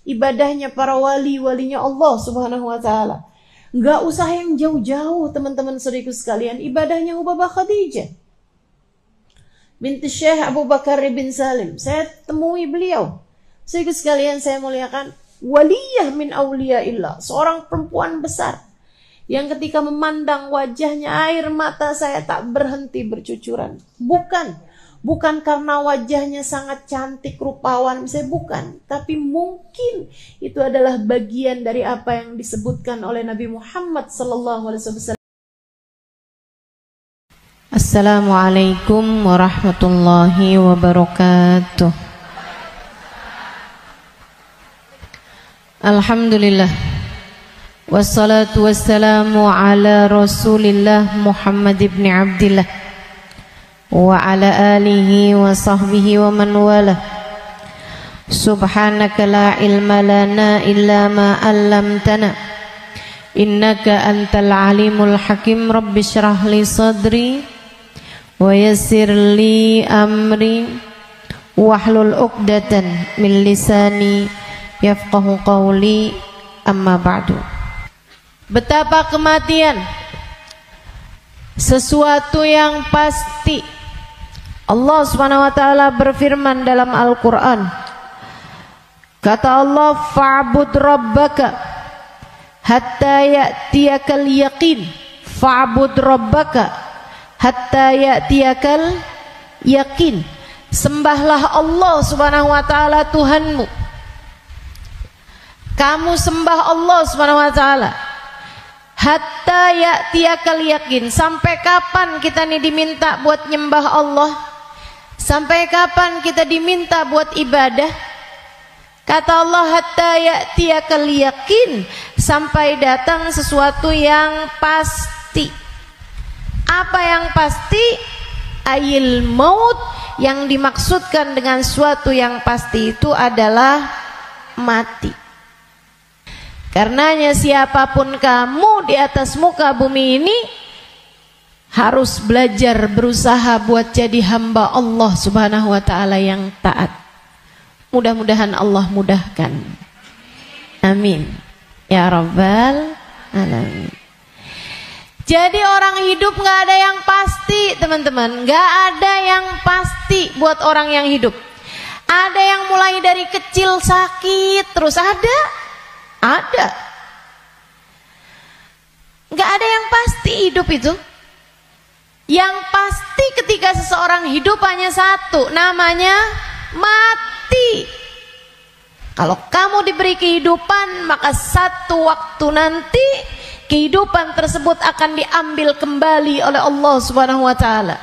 ibadahnya para walinya Allah Subhanahu wa taala, nggak usah yang jauh-jauh teman-teman saudaraku sekalian. Ibadahnya Hubabah Khadijah binti Syekh Abu Bakar bin Salim, saya temui beliau. Saudaraku sekalian saya muliakan, waliyah min auliyaillah, seorang perempuan besar yang ketika memandang wajahnya air mata saya tak berhenti bercucuran. Bukan karena wajahnya sangat cantik, rupawan, misalnya bukan. Tapi mungkin itu adalah bagian dari apa yang disebutkan oleh Nabi Muhammad SAW. Assalamualaikum warahmatullahi wabarakatuh. Alhamdulillah. Wassalatu wassalamu ala Rasulillah Muhammad ibn Abdillah wa ala alihi wa sahbihi wa man wala. Subhanaka la ilma lana illa ma 'allamtana innaka antal alimul hakim. Rabbi shrah li sadri wa yassir li amri wahlul 'uqdatan min lisani yafqahu qawli. Amma ba'du. Betapa kematian sesuatu yang pasti. Allah Subhanahu wa taala berfirman dalam Al-Qur'an. Kata Allah, fa'bud rabbaka hatta ya'tiyakal yaqin. Fa'bud rabbaka hatta ya'tiyakal yaqin. Sembahlah Allah Subhanahu wa taala Tuhanmu. Kamu sembah Allah Subhanahu wa taala hatta ya'tiyakal yaqin. Sampai kapan kita nih diminta buat nyembah Allah? Sampai kapan kita diminta buat ibadah? Kata Allah, hatta ya'tiyakal yaqin, sampai datang sesuatu yang pasti. Apa yang pasti? Ayil maut. Yang dimaksudkan dengan suatu yang pasti itu adalah mati. Karenanya siapapun kamu di atas muka bumi ini harus belajar berusaha buat jadi hamba Allah Subhanahu wa taala yang taat. Mudah-mudahan Allah mudahkan. Amin ya rabbal alamin. Jadi orang hidup gak ada yang pasti, teman-teman. Gak ada yang pasti buat orang yang hidup. Ada yang mulai dari kecil sakit terus, ada. Gak ada yang pasti hidup itu. Yang pasti ketika seseorang hidup hanya satu, namanya mati. Kalau kamu diberi kehidupan, maka satu waktu nanti kehidupan tersebut akan diambil kembali oleh Allah Subhanahu wa taala.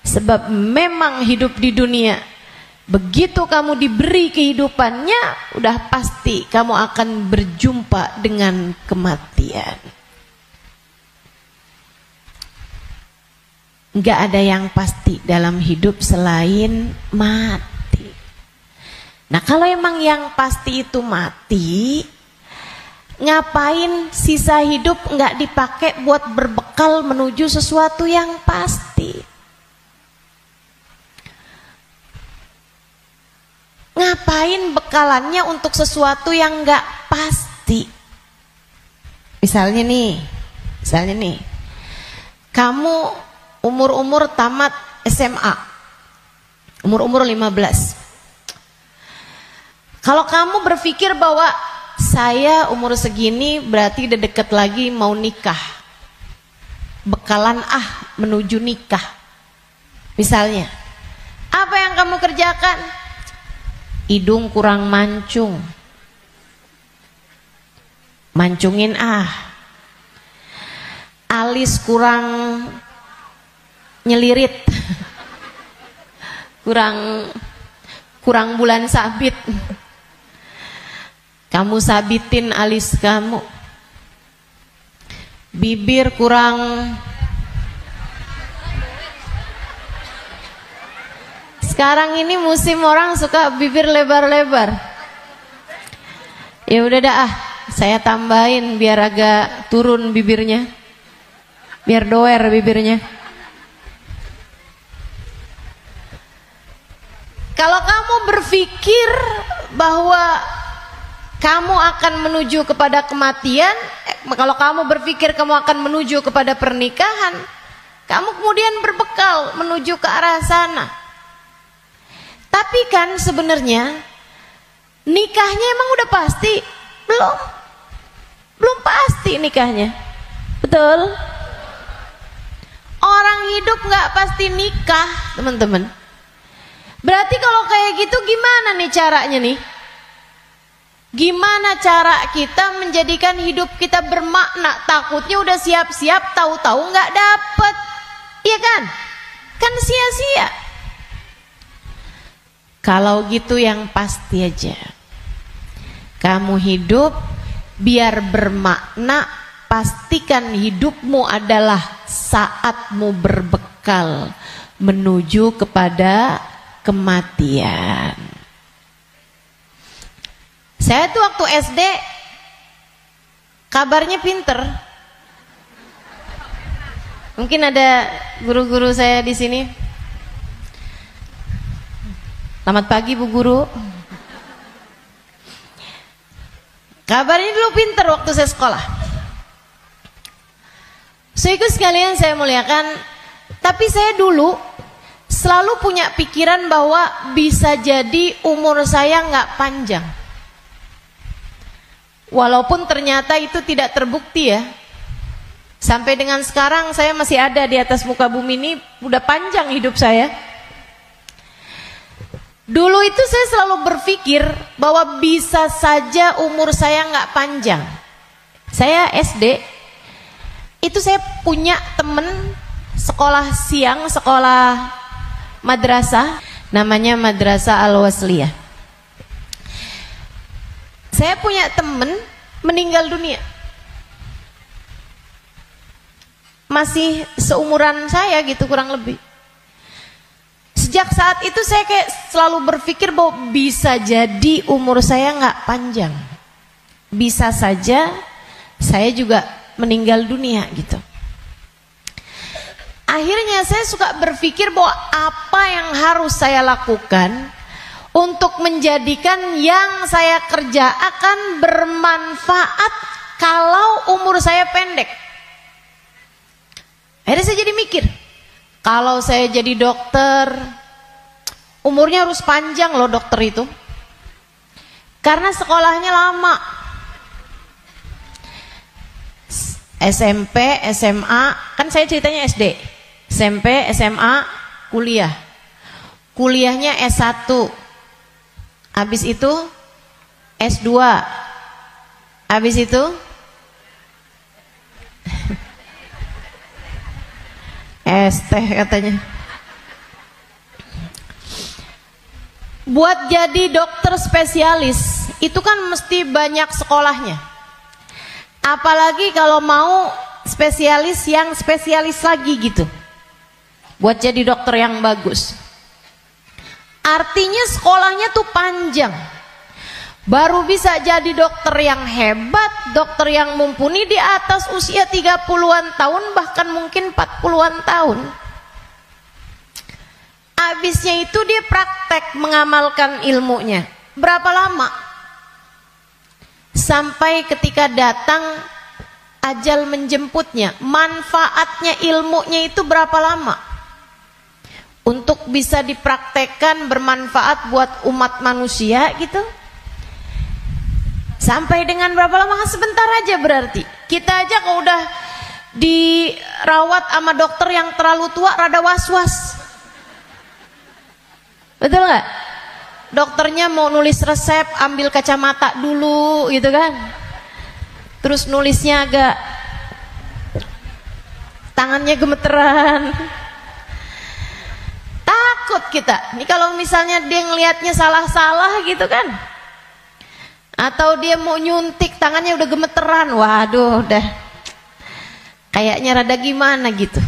Sebab memang hidup di dunia, begitu kamu diberi kehidupannya, udah pasti kamu akan berjumpa dengan kematian. Nggak ada yang pasti dalam hidup selain mati. Nah, kalau emang yang pasti itu mati, ngapain sisa hidup nggak dipakai buat berbekal menuju sesuatu yang pasti? Ngapain bekalannya untuk sesuatu yang nggak pasti? Misalnya nih, kamu umur tamat SMA, umur 15. Kalau kamu berpikir bahwa saya umur segini berarti udah deket lagi mau nikah, bekalan menuju nikah. Misalnya, apa yang kamu kerjakan? Hidung kurang mancung, mancungin alis kurang nyelirit, kurang bulan sabit, kamu sabitin alis kamu. Bibir kurang sekarang ini musim orang suka bibir lebar-lebar. Ya udah dah, saya tambahin biar agak turun bibirnya, biar doer bibirnya. Kalau kamu berpikir bahwa kamu akan menuju kepada kematian, kalau kamu berpikir kamu akan menuju kepada pernikahan, kamu kemudian berbekal menuju ke arah sana. Tapi kan sebenarnya nikahnya emang udah pasti? Belum pasti nikahnya. Betul? Orang hidup nggak pasti nikah, teman-teman. Berarti kalau kayak gitu gimana nih caranya nih? Gimana cara kita menjadikan hidup kita bermakna? Takutnya udah siap-siap, tahu-tahu nggak dapet, iya kan? Kan sia-sia. Kalau gitu yang pasti aja, kamu hidup biar bermakna, pastikan hidupmu adalah saatmu berbekal menuju kepada kematian. Saya tuh waktu SD kabarnya pinter. Mungkin ada guru-guru saya di sini. Selamat pagi Bu Guru. Kabarnya dulu pinter waktu saya sekolah. Saudaraku sekalian saya muliakan, tapi saya dulu selalu punya pikiran bahwa bisa jadi umur saya nggak panjang. Walaupun ternyata itu tidak terbukti ya. Sampai dengan sekarang saya masih ada di atas muka bumi ini, udah panjang hidup saya. Dulu itu saya selalu berpikir bahwa bisa saja umur saya nggak panjang. Saya SD, itu saya punya temen sekolah siang, sekolah madrasah, namanya Madrasah Al-Wasliyah. Saya punya temen meninggal dunia, masih seumuran saya gitu kurang lebih. Sejak saat itu saya kayak selalu berpikir bahwa bisa jadi umur saya nggak panjang, bisa saja saya juga meninggal dunia gitu. Akhirnya saya suka berpikir bahwa apa yang harus saya lakukan untuk menjadikan yang saya kerja akan bermanfaat kalau umur saya pendek. Akhirnya saya jadi mikir, kalau saya jadi dokter, umurnya harus panjang loh dokter itu. Karena sekolahnya lama. SMP, SMA, kan saya ceritanya SD. SMP, SMA, kuliah. Kuliahnya S1. Habis itu S2. Habis itu ST katanya. Buat jadi dokter spesialis itu kan mesti banyak sekolahnya. Apalagi kalau mau spesialis yang spesialis lagi gitu. Buat jadi dokter yang bagus. Artinya sekolahnya tuh panjang. Baru bisa jadi dokter yang hebat, dokter yang mumpuni di atas usia 30-an tahun, bahkan mungkin 40-an tahun. Habisnya itu dia praktek mengamalkan ilmunya. Berapa lama? Sampai ketika datang ajal menjemputnya. Manfaatnya ilmunya itu berapa lama? Untuk bisa dipraktekkan bermanfaat buat umat manusia gitu. Sampai dengan berapa lama? Sebentar aja berarti. Kita aja kalau udah dirawat sama dokter yang terlalu tua rada was-was. Betul nggak? Dokternya mau nulis resep, ambil kacamata dulu gitu kan. Terus nulisnya agak tangannya gemeteran. Takut kita. Ini kalau misalnya dia ngelihatnya salah-salah gitu kan. Atau dia mau nyuntik tangannya udah gemeteran. Waduh, udah kayaknya rada gimana gitu.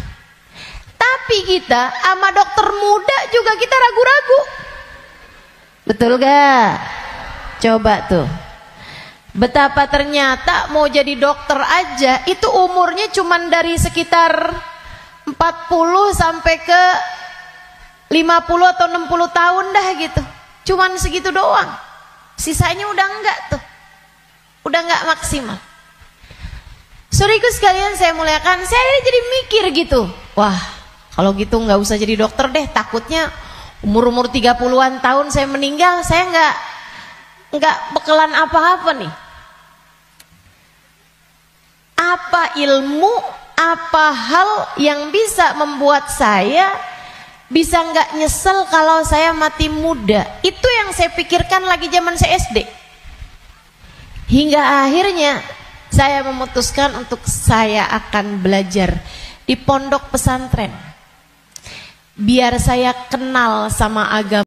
Tapi kita sama dokter muda juga kita ragu-ragu. Betul gak? Coba tuh. Betapa ternyata mau jadi dokter aja itu umurnya cuman dari sekitar 40 sampai ke 50 atau 60 tahun dah gitu. Cuman segitu doang. Sisanya udah enggak tuh. Udah enggak maksimal. Saudaraku sekalian saya muliakan, saya jadi mikir gitu. Wah, kalau gitu enggak usah jadi dokter deh. Takutnya umur-umur 30-an tahun saya meninggal, saya enggak bekalan apa-apa nih. apa ilmu, apa hal yang bisa membuat saya bisa nggak nyesel kalau saya mati muda. Itu yang saya pikirkan lagi zaman saya SD. Hingga akhirnya saya memutuskan untuk saya akan belajar di pondok pesantren. Biar saya kenal sama agama.